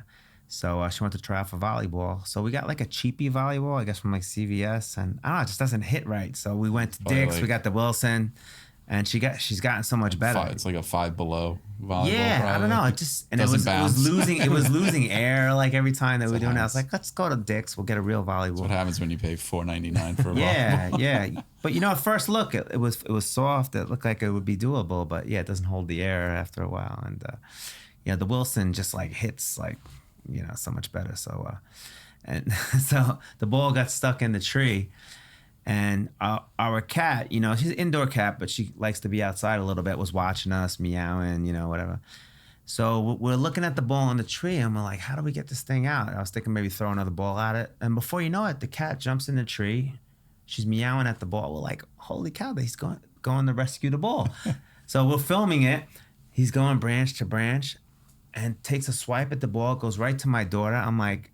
So she went to try out for volleyball. So we got like a cheapy volleyball, I guess, from like CVS, and I don't know, it just doesn't hit right. So we went to Dick's. Like, we got the Wilson. And she's gotten so much better. It's like a 5 below volleyball. Yeah, probably. I don't know. It just and it was losing air like every time that we were doing it. I was like, let's go to Dick's. We'll get a real volleyball. That's what happens when you pay $4.99 for a volleyball. Yeah. But you know, at first look, it was soft. It looked like it would be doable, but yeah, it doesn't hold the air after a while. And yeah, the Wilson just like hits like, you know, so much better. So and so the ball got stuck in the tree. And our cat, you know, she's an indoor cat, but she likes to be outside a little bit, was watching us, meowing, you know, whatever. So we're looking at the ball in the tree, and we're like, how do we get this thing out? I was thinking maybe throw another ball at it. And before you know it, the cat jumps in the tree. She's meowing at the ball. We're like, holy cow, he's going to rescue the ball. So we're filming it. He's going branch to branch and takes a swipe at the ball, goes right to my daughter. I'm like,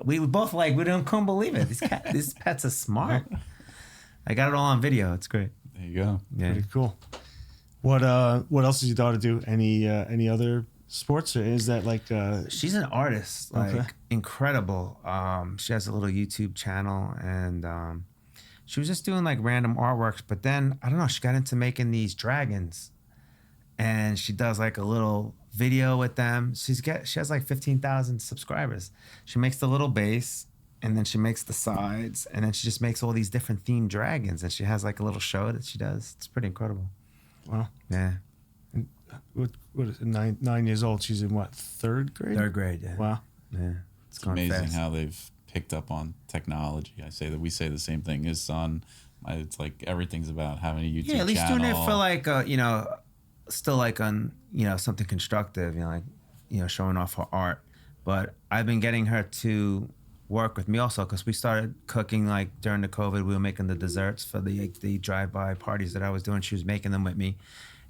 we both like, couldn't believe it. These pets are smart. I got it all on video. It's great. There you go. Yeah. Pretty cool. What else does your daughter do? Any other sports, or is that like? She's an artist, like incredible. She has a little YouTube channel, and she was just doing like random artworks. But then I don't know, she got into making these dragons, and she does like a little video with them. She has like 15,000 subscribers. She makes the little base. And then she makes the sides, and then she just makes all these different themed dragons, and she has like a little show that she does. It's pretty incredible. Wow. Yeah. And what is it, 9 years old? She's in what, 3rd grade? 3rd grade, yeah. Wow. Yeah. It's amazing how they've picked up on technology. We say the same thing. His son, it's like everything's about having a YouTube channel. Yeah, at least doing it for like, you know, still like on, you know, something constructive, you know, like, you know, showing off her art. But I've been getting her to work with me also, because we started cooking like during the COVID. We were making the desserts for the drive-by parties that I was doing. She was making them with me,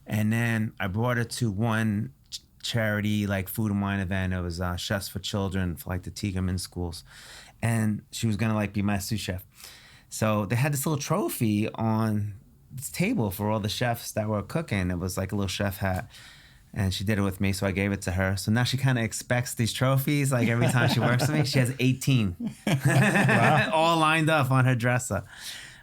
and then I brought her to one charity like food and wine event. It was Chefs for Children for like the Tiegerman schools, and she was gonna like be my sous chef. So they had this little trophy on this table for all the chefs that were cooking. It was like a little chef hat. And she did it with me, so I gave it to her. So now she kind of expects these trophies. Like every time she works with me, she has 18. Wow. All lined up on her dresser.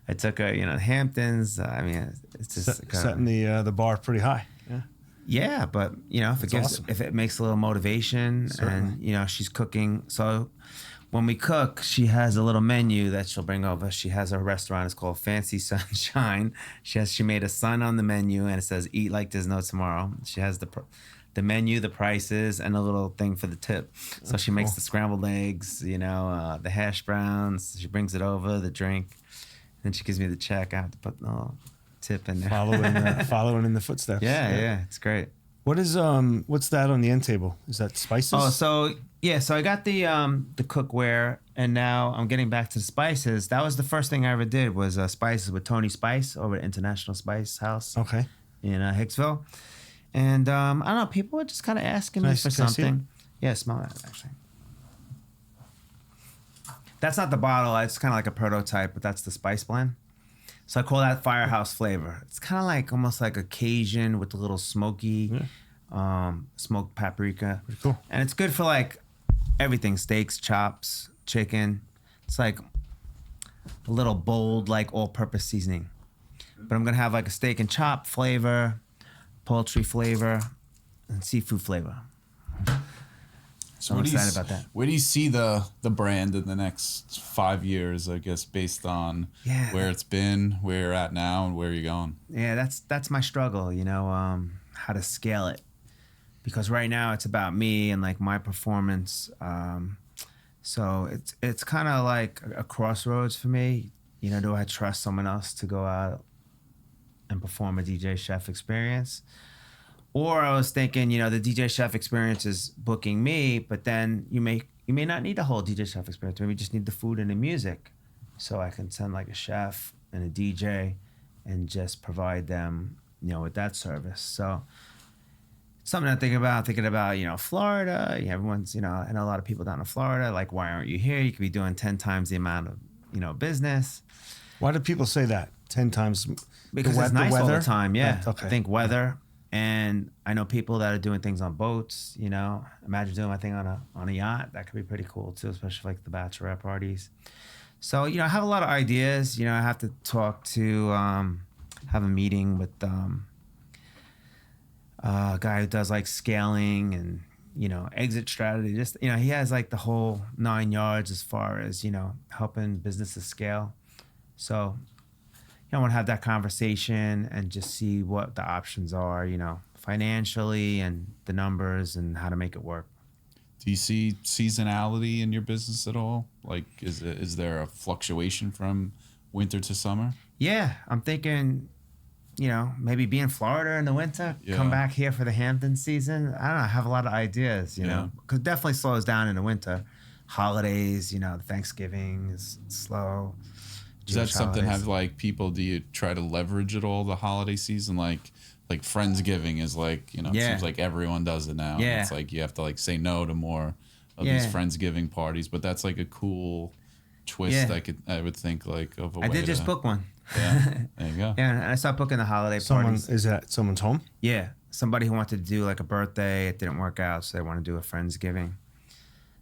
I took her, Hamptons. I mean, it's just setting the bar pretty high. Yeah. Yeah, but if it makes a little motivation, certainly. And she's cooking. So when we cook, she has a little menu that she'll bring over. She has a restaurant. It's called Fancy Sunshine. She made a sun on the menu, and it says "Eat like there's no tomorrow." She has the menu, the prices, and a little thing for the tip. So she makes the scrambled eggs, the hash browns. She brings it over, the drink, and she gives me the check. I have to put the tip in there. Following in the footsteps. Yeah, it's great. What is what's that on the end table? Is that spices? Oh, so I got the cookware, and now I'm getting back to the spices. That was the first thing I ever did was spices with Tony Spice over at International Spice House. Okay. In Hicksville, and I don't know, people were just kind of asking me for something. Yeah, smell that actually. That's not the bottle. It's kind of like a prototype, but that's the spice blend. So I call that Firehouse Flavor. It's kind of like almost like a Cajun with a little smoky, smoked paprika. Pretty cool. And it's good for like everything: steaks, chops, chicken. It's like a little bold, like all-purpose seasoning. But I'm gonna have like a steak and chop flavor, poultry flavor, and seafood flavor. So I'm excited about that. Where do you see the brand in the next 5 years, I guess, based on where it's been, where you're at now, and where you're going? Yeah, that's my struggle, how to scale it. Because right now it's about me and like my performance. So it's kind of like a crossroads for me. Do I trust someone else to go out and perform a DJ chef experience? Or I was thinking, the DJ chef experience is booking me, but then you may not need a whole DJ chef experience. Maybe you just need the food and the music. So I can send like a chef and a DJ and just provide them, with that service. So it's something I'm thinking about, Florida. Everyone's, I know a lot of people down in Florida. Like, why aren't you here? You could be doing 10 times the amount of, business. Why do people say that? 10 times? Because it's nice all the time, yeah. Okay. I think weather. And I know people that are doing things on boats, Imagine doing my thing on a yacht. That could be pretty cool too, especially like the bachelorette parties. So, I have a lot of ideas. I have to talk to, have a meeting with a guy who does like scaling and, exit strategy. Just, he has like the whole 9 yards as far as, helping businesses scale. So I want to have that conversation and just see what the options are, financially and the numbers and how to make it work. Do you see seasonality in your business at all? Like, is there a fluctuation from winter to summer? Yeah, I'm thinking, maybe be in Florida in the winter, come back here for the Hamptons season. I don't know. I have a lot of ideas, because it definitely slows down in the winter. Holidays, Thanksgiving is slow. Is that something have like people, do you try to leverage it all the holiday season? Like Friendsgiving is like, it seems like everyone does it now. Yeah. It's like you have to like say no to more of these Friendsgiving parties, but that's like a cool twist. I would think like of a way I did just book one. Yeah, there you go. Yeah, and I started booking the holiday parties. Is that someone's home? Yeah, somebody who wanted to do like a birthday. It didn't work out, so they want to do a Friendsgiving.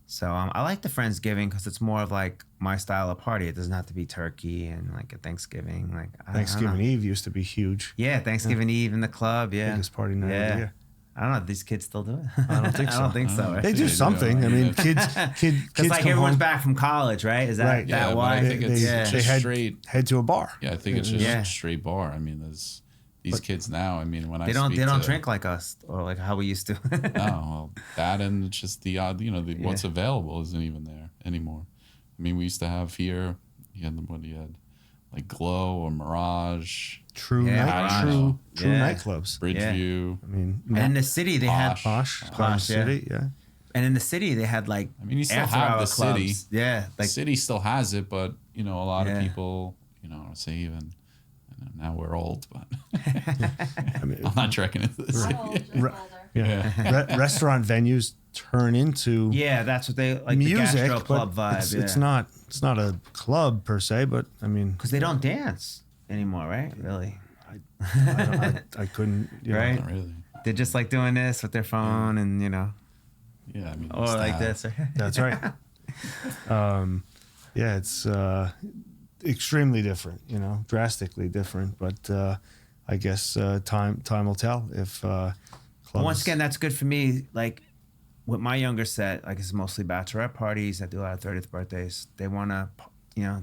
So I like the Friendsgiving because it's more of like my style of party. It doesn't have to be turkey and like a Thanksgiving. Like Thanksgiving Eve used to be Yeah, Thanksgiving Eve in the club. Yeah, biggest party night of the year. I don't know. These kids still do it? I don't think so. I don't think so. Right? They do something. I mean, kids like everyone's back from college, right? Is that right. that why? I think it's they head to a bar. Yeah, I think it's just a straight bar. I mean, there's these kids now. I mean, when they don't drink like us or like how we used to. No, well, that and it's just the odd. What's available isn't even there anymore. I mean, we used to have here. You had like Glow or Mirage. True nightclubs. Bridgeview. I mean, and in the city they had Posh City, And in the city they had like. I mean, you still have the city. Yeah, like the city still has it, but a lot of people, say even. Now we're old, but I mean, I'm not trekking into this. Restaurant venues turn into that's what they like music, the gastro club vibe. It's not a club per se, but I mean because they don't dance anymore, right? Really, I couldn't. Right? Not really. They're just like doing this with their phone, and Yeah, I mean, or like this. That's right. Yeah, it's extremely different. Drastically different. But I guess time will tell if. Once again, that's good for me. Like with my younger set, like it's mostly bachelorette parties. I do a lot of 30th birthdays. They want to,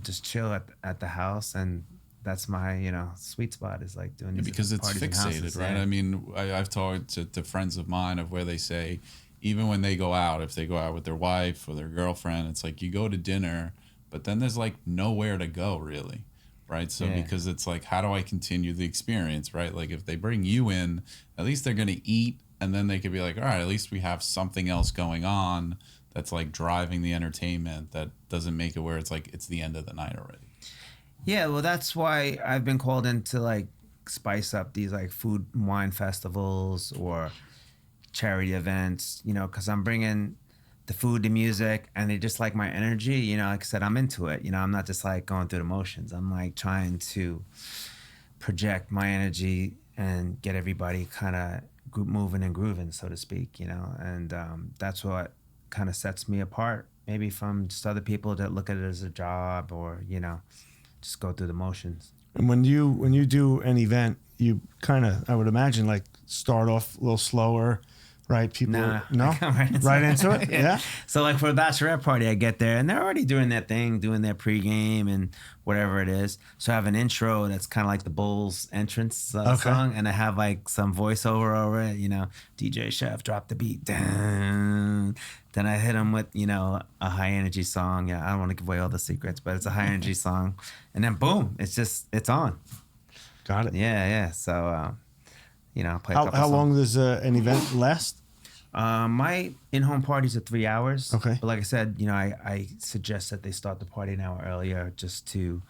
just chill at the house, and that's my, sweet spot is like doing these because it's parties in fixated, houses. right? Yeah. I mean, I've talked to friends of mine of where they say, even when they go out, if they go out with their wife or their girlfriend, it's like you go to dinner, but then there's like nowhere to go really, right? So because it's like, how do I continue the experience, right? Like if they bring you in, at least they're going to eat, and then they could be like, all right, at least we have something else going on that's like driving the entertainment that doesn't make it where it's like it's the end of the night already. Yeah, well, that's why I've been called in to like spice up these like food and wine festivals or charity events, because I'm bringing the food, the music, and they just like my energy. Like I said, I'm into it. I'm not just like going through the motions. I'm like trying to project my energy and get everybody kind of moving and grooving, so to speak, and that's what kind of sets me apart, maybe from just other people that look at it as a job or, just go through the motions. And when you do an event, you kind of, I would imagine, like start off a little slower, right? People, no, right into it. Yeah. So like for a bachelorette party, I get there and they're already doing their thing, doing their pregame and whatever it is. So I have an intro that's kind of like the Bulls entrance song, and I have like some voiceover over it. DJ Chef, drop the beat, down. Then I hit them with a high energy song. Yeah, I don't want to give away all the secrets, but it's a high energy song, and then boom, it's on. Got it. Yeah. So. Play a couple how songs. long does an event last? My in-home parties are 3 hours. Okay. But like I said, I suggest that they start the party an hour earlier just to,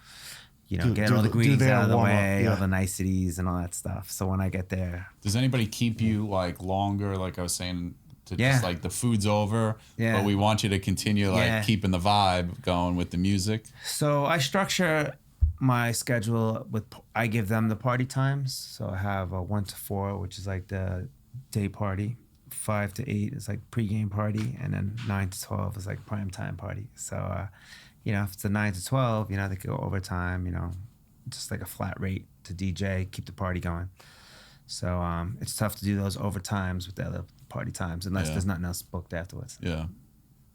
get all the greetings out of the way, all the niceties and all that stuff. So when I get there. Does anybody keep you like longer? Like I was saying, just like the food's over, but we want you to continue like keeping the vibe going with the music. So I structure my schedule I give them the party times. So I have a 1 to 4, which is like the day party. 5 to 8 is like pregame party, and then 9 to 12 is like prime time party. So, if it's a 9 to 12, they could go overtime, just like a flat rate to DJ, keep the party going. So it's tough to do those overtimes with the other party times unless there's nothing else booked afterwards. Yeah.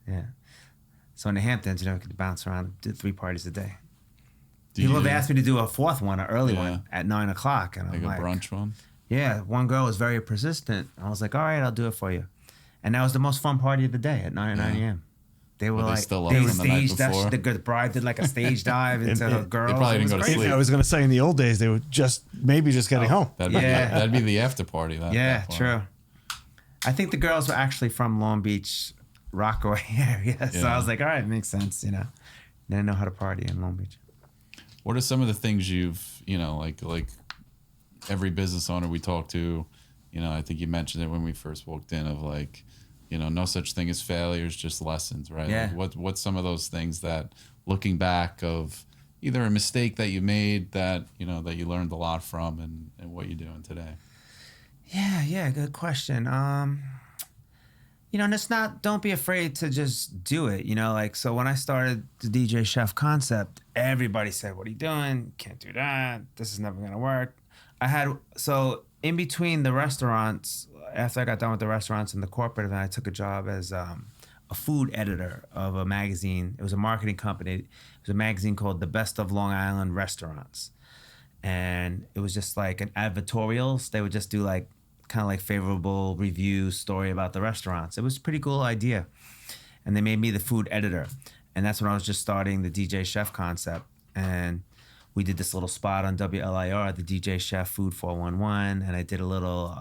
Yeah. So in the Hamptons, you could bounce around, do 3 parties a day. People have asked me to do a 4th one, an early one at 9 o'clock. And I'm like, a brunch one? Yeah. One girl was very persistent. I was like, all right, I'll do it for you. And that was the most fun party of the day at 9 a.m. They were like, still up from the night before? The bride did like a stage dive into her girl. They probably didn't go to sleep. I was going to say in the old days, they were maybe just getting home. That'd be the after party. That true. I think the girls were actually from Long Beach, Rockaway area. So I was like, all right, makes sense, They know how to party in Long Beach. What are some of the things you've, like every business owner we talk to, I think you mentioned it when we first walked in of like, no such thing as failures, just lessons, right? Yeah. Like what's some of those things that looking back of either a mistake that you made that, that you learned a lot from and what you're doing today? Yeah, good question. And it's don't be afraid to just do it, so when I started the DJ Chef concept, everybody said, what are you doing? Can't do that. This is never going to work. So in between the restaurants, after I got done with the restaurants and the corporate event, I took a job as a food editor of a magazine. It was a marketing company. It was a magazine called The Best of Long Island Restaurants. And it was just like an advertorials. They would just do like kind of like favorable review story about the restaurants. It was a pretty cool idea. And they made me the food editor. And that's when I was just starting the DJ Chef concept. And we did this little spot on WLIR, the DJ Chef Food 411. And I did a little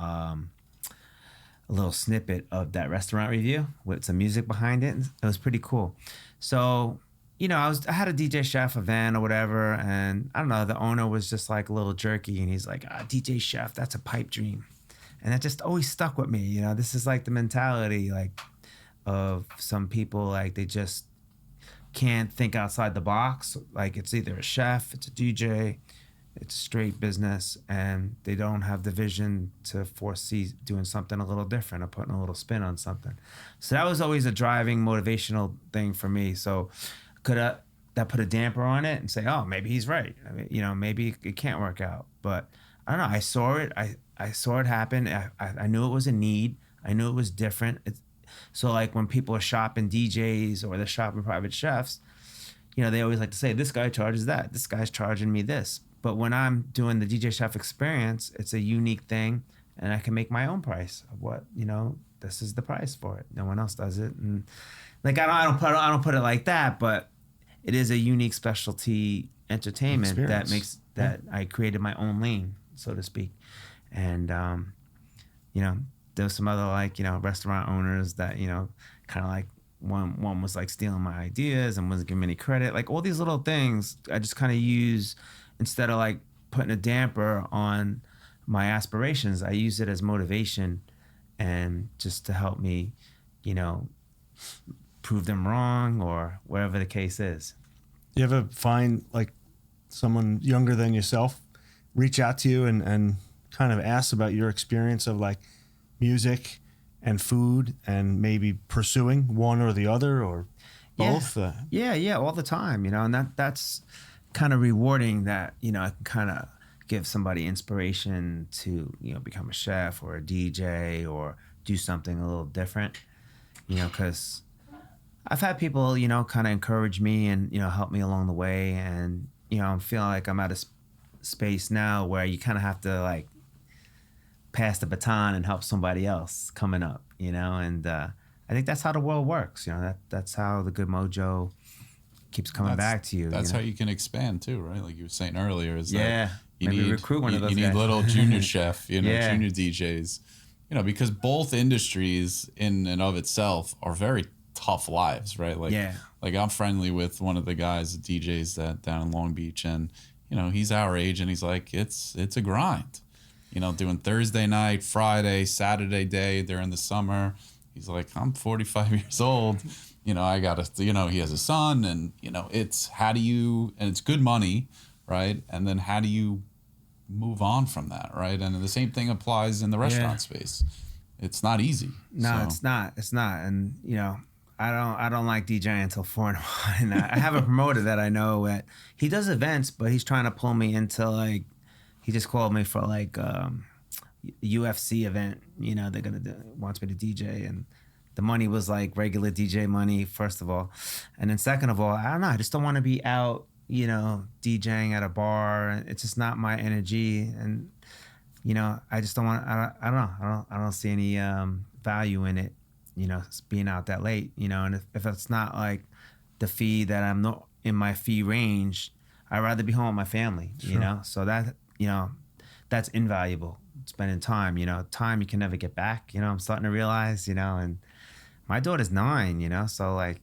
snippet of that restaurant review with some music behind it. It was pretty cool. So, I had a DJ Chef event or whatever. And I don't know, the owner was just like a little jerky. And he's like, DJ Chef, that's a pipe dream. And that just always stuck with me. This is like the mentality like of some people, like they just can't think outside the box. Like it's either a chef, it's a DJ, It's straight business, and they don't have the vision to foresee doing something a little different or putting a little spin on something. So that was always a driving motivational thing for me. So could that put a damper on it and say, oh, maybe he's right. I mean, you know, maybe it can't work out. But I don't know. I saw it. I saw it happen. I knew it was a need. I knew it was different. So like when people are shopping DJs or they're shopping private chefs, you know, they always like to say, this guy charges that. This guy's charging me this. But when I'm doing the DJ chef experience, it's a unique thing, and I can make my own price of what, you know, this is the price for it. No one else does it. And like, I don't put it like that, but it is a unique specialty entertainment that makes that I created my own lane, so to speak. And, you know, there's some other, like, you know, restaurant owners that, you know, kind of like one was like stealing my ideas and wasn't giving me any credit. Like all these little things I just kind of use instead of like putting a damper on my aspirations. I use it as motivation and just to help me, you know, prove them wrong or whatever the case is. You ever find like someone younger than yourself reach out to you and kind of ask about your experience of like music and food and maybe pursuing one or the other or both? Yeah, all the time, you know, and that's kind of rewarding that, you know, I can kind of give somebody inspiration to, you know, become a chef or a DJ or do something a little different, you know, because I've had people, you know, kind of encourage me and, you know, help me along the way. And, you know, I'm feeling like I'm at a space now where you kind of have to like pass the baton and help somebody else coming up, you know, and I think that's how the world works. You know, that's how the good mojo keeps coming back to you. That's you know? how you can expand too, right? Like you were saying earlier, is that you need recruit one of those you need guys. little junior chef, you know, junior DJs, you know, because both industries in and of itself are very tough lives, right? Like, like I'm friendly with one of the guys, DJs that down in Long Beach, and you know, he's our age, and he's like, it's a grind, you know, doing Thursday night, Friday, Saturday day during the summer. He's like, I'm 45 years old. You know, I got to, you know, he has a son, and, you know, it's how do you, and it's good money, right? And then how do you move on from that, right? And the same thing applies in the restaurant space. It's not easy. No, it's not. It's not. And, you know, I don't like DJing until 4 in the morning. I have a promoter that I know that he does events, but he's trying to pull me into like, he just called me for like UFC event, you know, they're going to wants me to DJ, and the money was like regular DJ money, first of all. And then second of all, I don't know, I just don't want to be out, you know, DJing at a bar. It's just not my energy. And, you know, I just don't want, I don't see any value in it, you know, being out that late, you know. And if it's not like the fee that I'm not in my fee range, I'd rather be home with my family, you know. So that, you know, that's invaluable, spending time, you know. Time you can never get back, you know. I'm starting to realize, you know, and my daughter's 9, you know, so like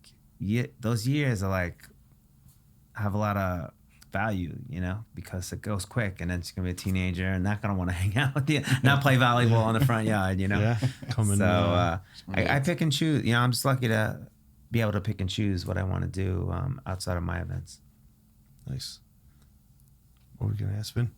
those years are like have a lot of value, you know, because it goes quick, and then she's gonna be a teenager and not gonna want to hang out with you, not play volleyball in the front yard, you know. I pick and choose, you know. I'm just lucky to be able to pick and choose what I want to do outside of my events. Nice. What were we gonna ask, Vin?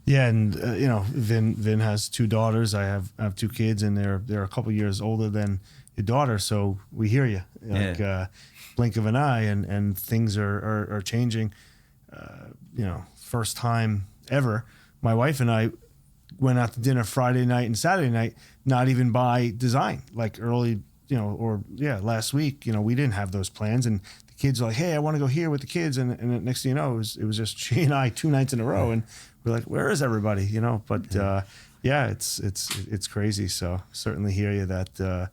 Yeah, and you know, Vin has 2 daughters. I have 2 kids, and they're a couple years older than your daughter. So we hear you, like blink of an eye, and things are changing. You know, first time ever, my wife and I went out to dinner Friday night and Saturday night, not even by design, like early, you know, or last week. You know, we didn't have those plans, and the kids are like, hey, I want to go here with the kids, and next thing you know, it was just she and I 2 nights in a row, and we're like, where is everybody? You know, but it's crazy. So certainly hear you that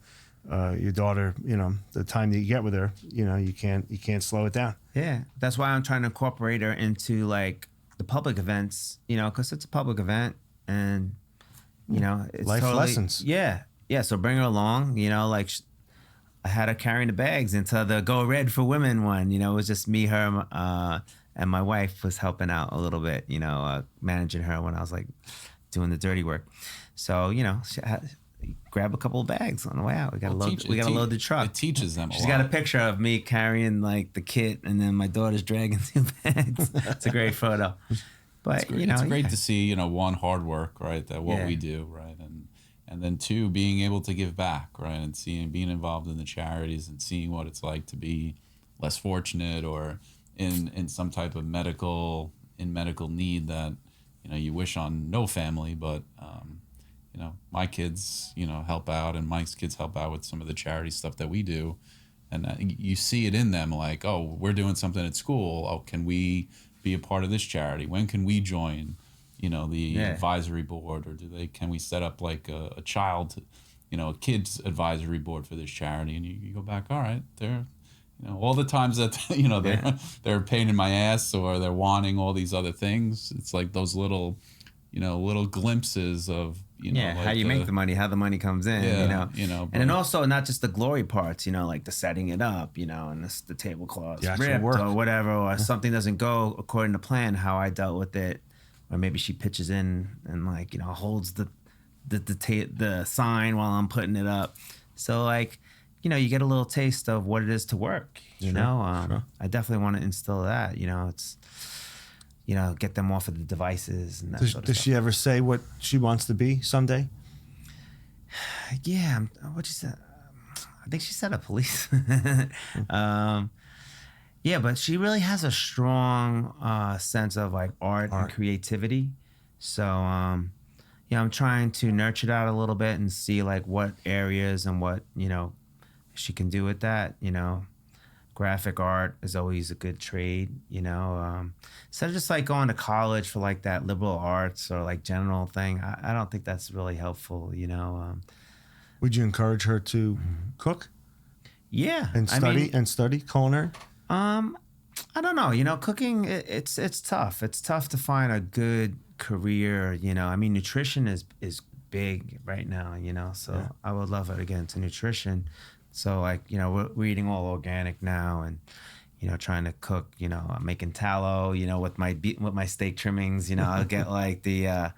your daughter, you know, the time that you get with her, you know, you can't slow it down. Yeah, that's why I'm trying to incorporate her into like the public events, you know, because it's a public event, and you know, it's life lessons. Yeah. So bring her along, you know, like I had her carrying the bags into the Go Red for Women one. You know, it was just me, her, and my wife was helping out a little bit, you know, managing her when I was like doing the dirty work. So, you know, grab a couple of bags on the way out. We gotta load the truck. It teaches them. She's got a picture of me carrying like the kit, and then my daughter's dragging 2 bags. It's a great photo. But it's great to see, one, hard work, right? That what we do, right, and then 2, being able to give back, right, and being involved in the charities and seeing what it's like to be less fortunate or in some type of medical need that you wish on no family, but my kids help out, and Mike's kids help out with some of the charity stuff that we do, and you see it in them, like, oh, we're doing something at school. Oh, can we be a part of this charity? When can we join the advisory board, or can we set up like a kids advisory board for this charity? And you go back, all right, they're all the times that they're a pain in my ass or they're wanting all these other things. It's like those little glimpses of like how you make the money, how the money comes in, and then also not just the glory parts, like the setting it up, and the tablecloths ripped or whatever, or something doesn't go according to plan, how I dealt with it, or maybe she pitches in and like holds the sign while I'm putting it up, so like you get a little taste of what it is to work. Sure. I definitely want to instill that. It's get them off of the devices and that sort of stuff. Does she ever say what she wants to be someday? Yeah, what she said. I think she said a police. Yeah, but she really has a strong sense of like art and creativity. So I'm trying to nurture that a little bit and see like what areas and what she can do with that. Graphic art is always a good trade, instead of just like going to college for like that liberal arts or like general thing. I don't think that's really helpful, Would you encourage her to cook? Yeah. And study culinary? I don't know, cooking, it's tough. It's tough to find a good career, nutrition is big right now, so I would love her to get into nutrition. So like, we're eating all organic now, and, trying to cook, I'm making tallow, with my steak trimmings, I'll get like the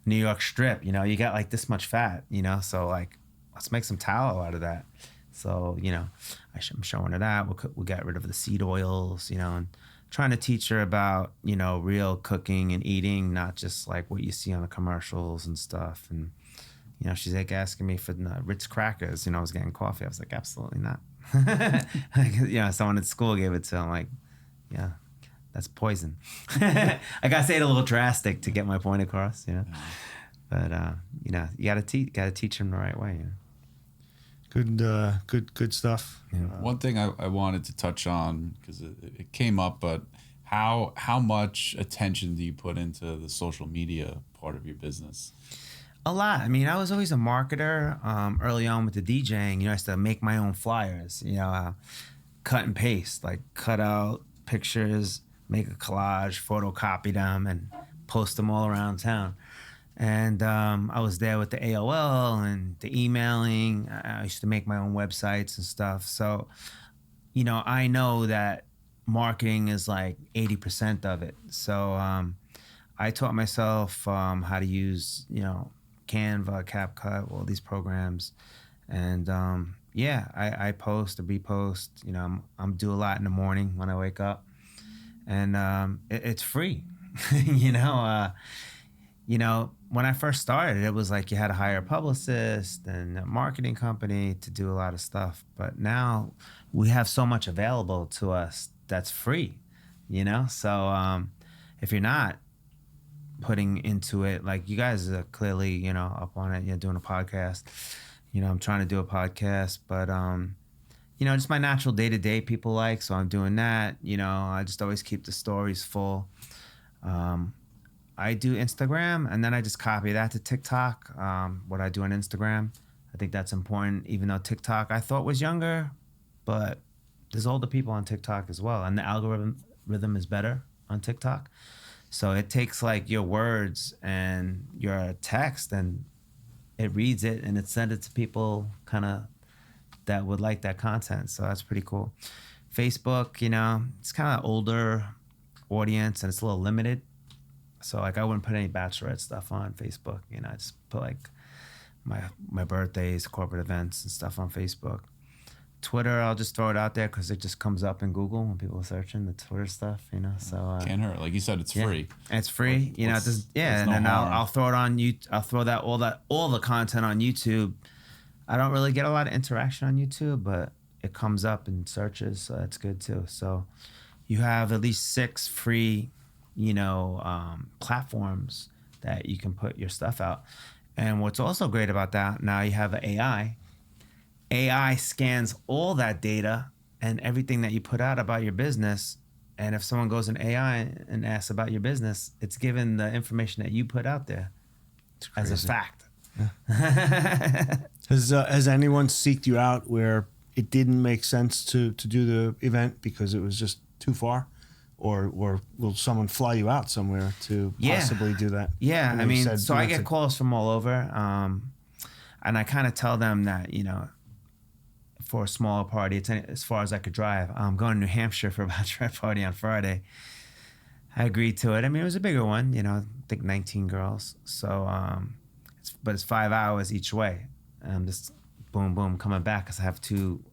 New York strip, you got like this much fat, so like, let's make some tallow out of that. So, I'm showing her that. We'll get rid of the seed oils, and trying to teach her about, real cooking and eating, not just like what you see on the commercials and stuff. And, she's like asking me for the Ritz crackers. I was getting coffee. I was like, absolutely not. Someone at school gave it to him. Like, yeah, that's poison. I gotta say it a little drastic to get my point across. But you gotta teach them the right way. Good stuff. One thing I wanted to touch on, because it came up, but how much attention do you put into the social media part of your business? A lot. I was always a marketer early on with the DJing. I used to make my own flyers, cut and paste, like cut out pictures, make a collage, photocopy them, and post them all around town. And I was there with the AOL and the emailing. I used to make my own websites and stuff. So, I know that marketing is like 80% of it. So I taught myself how to use, Canva, CapCut, all these programs. And I post or repost. I'm do a lot in the morning when I wake up. And it's free, when I first started, it was like you had to hire a publicist and a marketing company to do a lot of stuff. But now we have so much available to us that's free, So if you're not putting into it, like you guys are clearly, up on it, doing a podcast. I'm trying to do a podcast, but just my natural day-to-day people like, so I'm doing that. I just always keep the stories full. I do Instagram, and then I just copy that to TikTok, what I do on Instagram. I think that's important, even though TikTok I thought was younger, but there's older people on TikTok as well, and the algorithm is better on TikTok. So it takes like your words and your text, and it reads it, and it sends it to people kind of that would like that content. So that's pretty cool. Facebook, it's kind of older audience, and it's a little limited. So like I wouldn't put any bachelorette stuff on Facebook. I just put like my birthdays, corporate events, and stuff on Facebook. Twitter, I'll just throw it out there because it just comes up in Google when people are searching the Twitter stuff, you know. So can't hurt. Like you said, it's free. And it's free, you know. It does, and no then harm. I'll throw it on you. I'll throw all the content on YouTube. I don't really get a lot of interaction on YouTube, but it comes up in searches, so that's good too. So you have at least 6 free, you know, platforms that you can put your stuff out. And what's also great about that, now you have an AI. AI scans all that data and everything that you put out about your business. And if someone goes in AI and asks about your business, it's given the information that you put out there as a fact. Yeah. Has anyone seeked you out where it didn't make sense to do the event because it was just too far? Or will someone fly you out somewhere to possibly do that? Yeah, I mean, so I get calls from all over. And I kind of tell them that, you know, for a smaller party, it's as far as I could drive. I'm going to New Hampshire for a bachelorette party on Friday. I agreed to it. I mean, it was a bigger one, you know, I think 19 girls. So, but it's 5 hours each way. I'm just boom, boom, coming back because I have 2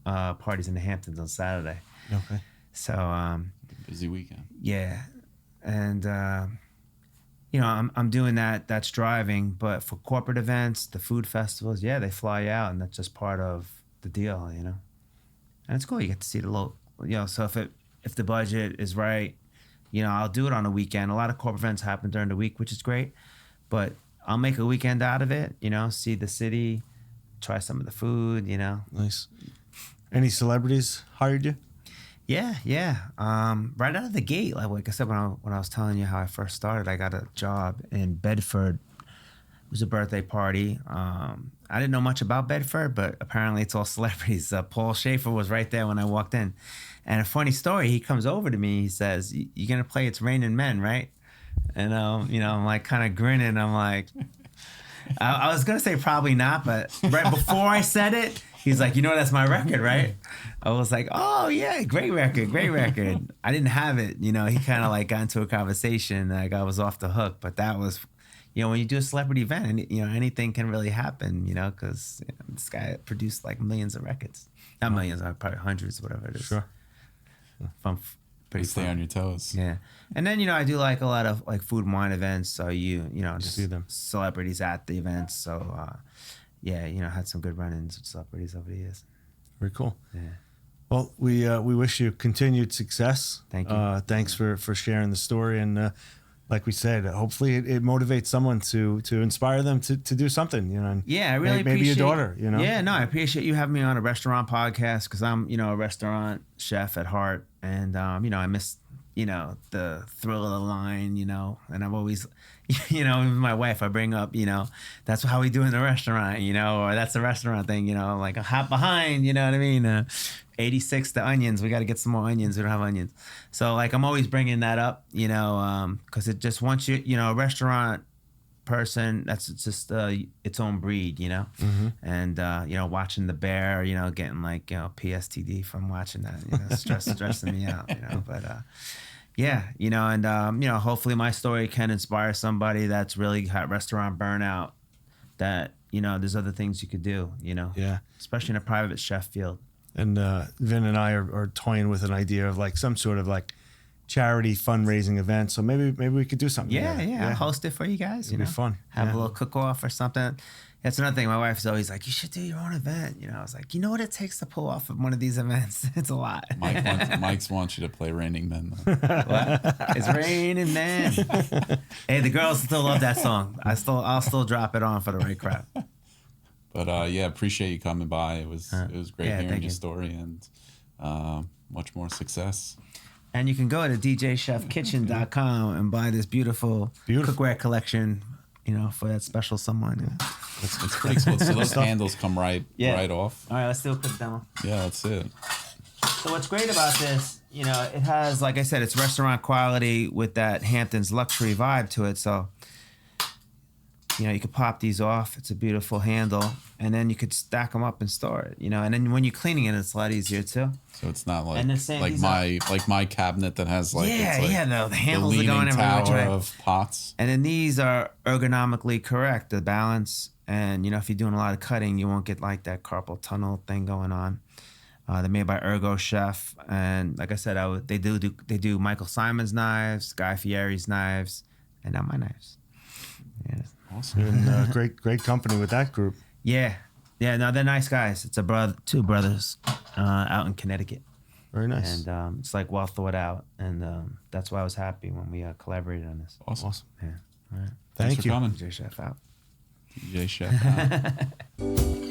parties in the Hamptons on Saturday. Okay. So, busy weekend. Yeah. And, you know, I'm doing that. That's driving. But for corporate events, the food festivals, yeah, they fly you out, and that's just part of the deal, you know. And it's cool. You get to see the local, you know. So if the budget is right, you know, I'll do it on a weekend. A lot of corporate events happen during the week, which is great. But I'll make a weekend out of it, you know, see the city, try some of the food, you know. Nice. Any celebrities hired you? Yeah. Right out of the gate, like I said, when I was telling you how I first started, I got a job in Bedford. It was a birthday party. I didn't know much about Bedford, but apparently it's all celebrities. Paul Schaefer was right there when I walked in. And a funny story, he comes over to me, he says, "You're going to play It's Raining Men, right?" And, you know, I'm like kind of grinning. I'm like, I was going to say probably not, but right before I said it, he's like, "You know, that's my record, right?" I was like, "Oh, yeah, great record. I didn't have it. You know, he kind of like got into a conversation. Like I was off the hook. But that was, you know, when you do a celebrity event, and, you know, anything can really happen, you know, because, you know, this guy produced like millions of records. Not millions, probably hundreds, whatever it is. Sure. Pretty stay on your toes. Yeah. And then, you know, I do like a lot of like food and wine events. So you know, just see them. Celebrities at the events. So, yeah, you know, had some good run-ins with celebrities over the years. Very cool. Yeah. Well, we wish you continued success. Thank you. Thanks for sharing the story. And like we said, hopefully it motivates someone to inspire them to do something, you know. And yeah, I really maybe appreciate your daughter, you know. Yeah, no, I appreciate you having me on a restaurant podcast because I'm, you know, a restaurant chef at heart. And, you know, I miss, you know, the thrill of the line, you know, and I've always, you know, with my wife, I bring up, you know, that's how we do in the restaurant, you know, or that's the restaurant thing, you know, like a hop behind, you know what I mean? 86 the onions. We got to get some more onions. We don't have onions. So like, I'm always bringing that up, you know, cause it just wants you know, a restaurant person, that's just its own breed, you know? Mm-hmm. And, you know, watching The Bear, you know, getting like, you know, PSTD from watching that, you know, stressing me out, you know, but, yeah, you know, and, you know, hopefully my story can inspire somebody that's really got restaurant burnout, that, you know, there's other things you could do, you know? Yeah. Especially in a private chef field. And Vin and I are toying with an idea of like some sort of like charity fundraising event. So maybe we could do something. Yeah. I'll host it for you guys. It'd be fun. Have a little cook-off or something. That's another thing. My wife's always like, "You should do your own event." You know, I was like, you know what it takes to pull off one of these events? It's a lot. Mike's wants you to play Raining Men. Though. What? It's Raining Men. Hey, the girls still love that song. I'll still drop it on for the right crowd. But yeah, appreciate you coming by. It was great hearing your you. story, and much more success. And you can go to djchefkitchen.com and buy this beautiful cookware collection, you know, for that special someone. It's pretty cool. So those handles come right off. All right, let's do a quick demo. Yeah, that's it. So what's great about this, you know, it has, like I said, it's restaurant quality with that Hamptons luxury vibe to it. So, you know, you could pop these off. It's a beautiful handle. And then you could stack them up and store it, you know. And then when you're cleaning it, it's a lot easier too. So it's not like And the same- like these my cabinet that has like the handles the are going leaning every which tower way. of pots. And then these are ergonomically correct, the balance. And if you're doing a lot of cutting, you won't get like that carpal tunnel thing going on. They're made by Ergo Chef, and like I said, they do Michael Simon's knives, Guy Fieri's knives, and now my knives. Yeah, awesome. You're in great company with that group. Yeah. No, they're nice guys. It's two brothers out in Connecticut. Very nice. And it's like well thought out, and that's why I was happy when we collaborated on this. Awesome. Yeah. All right. Thanks Thank for you. coming. DJ Chef out. DJ Chef out.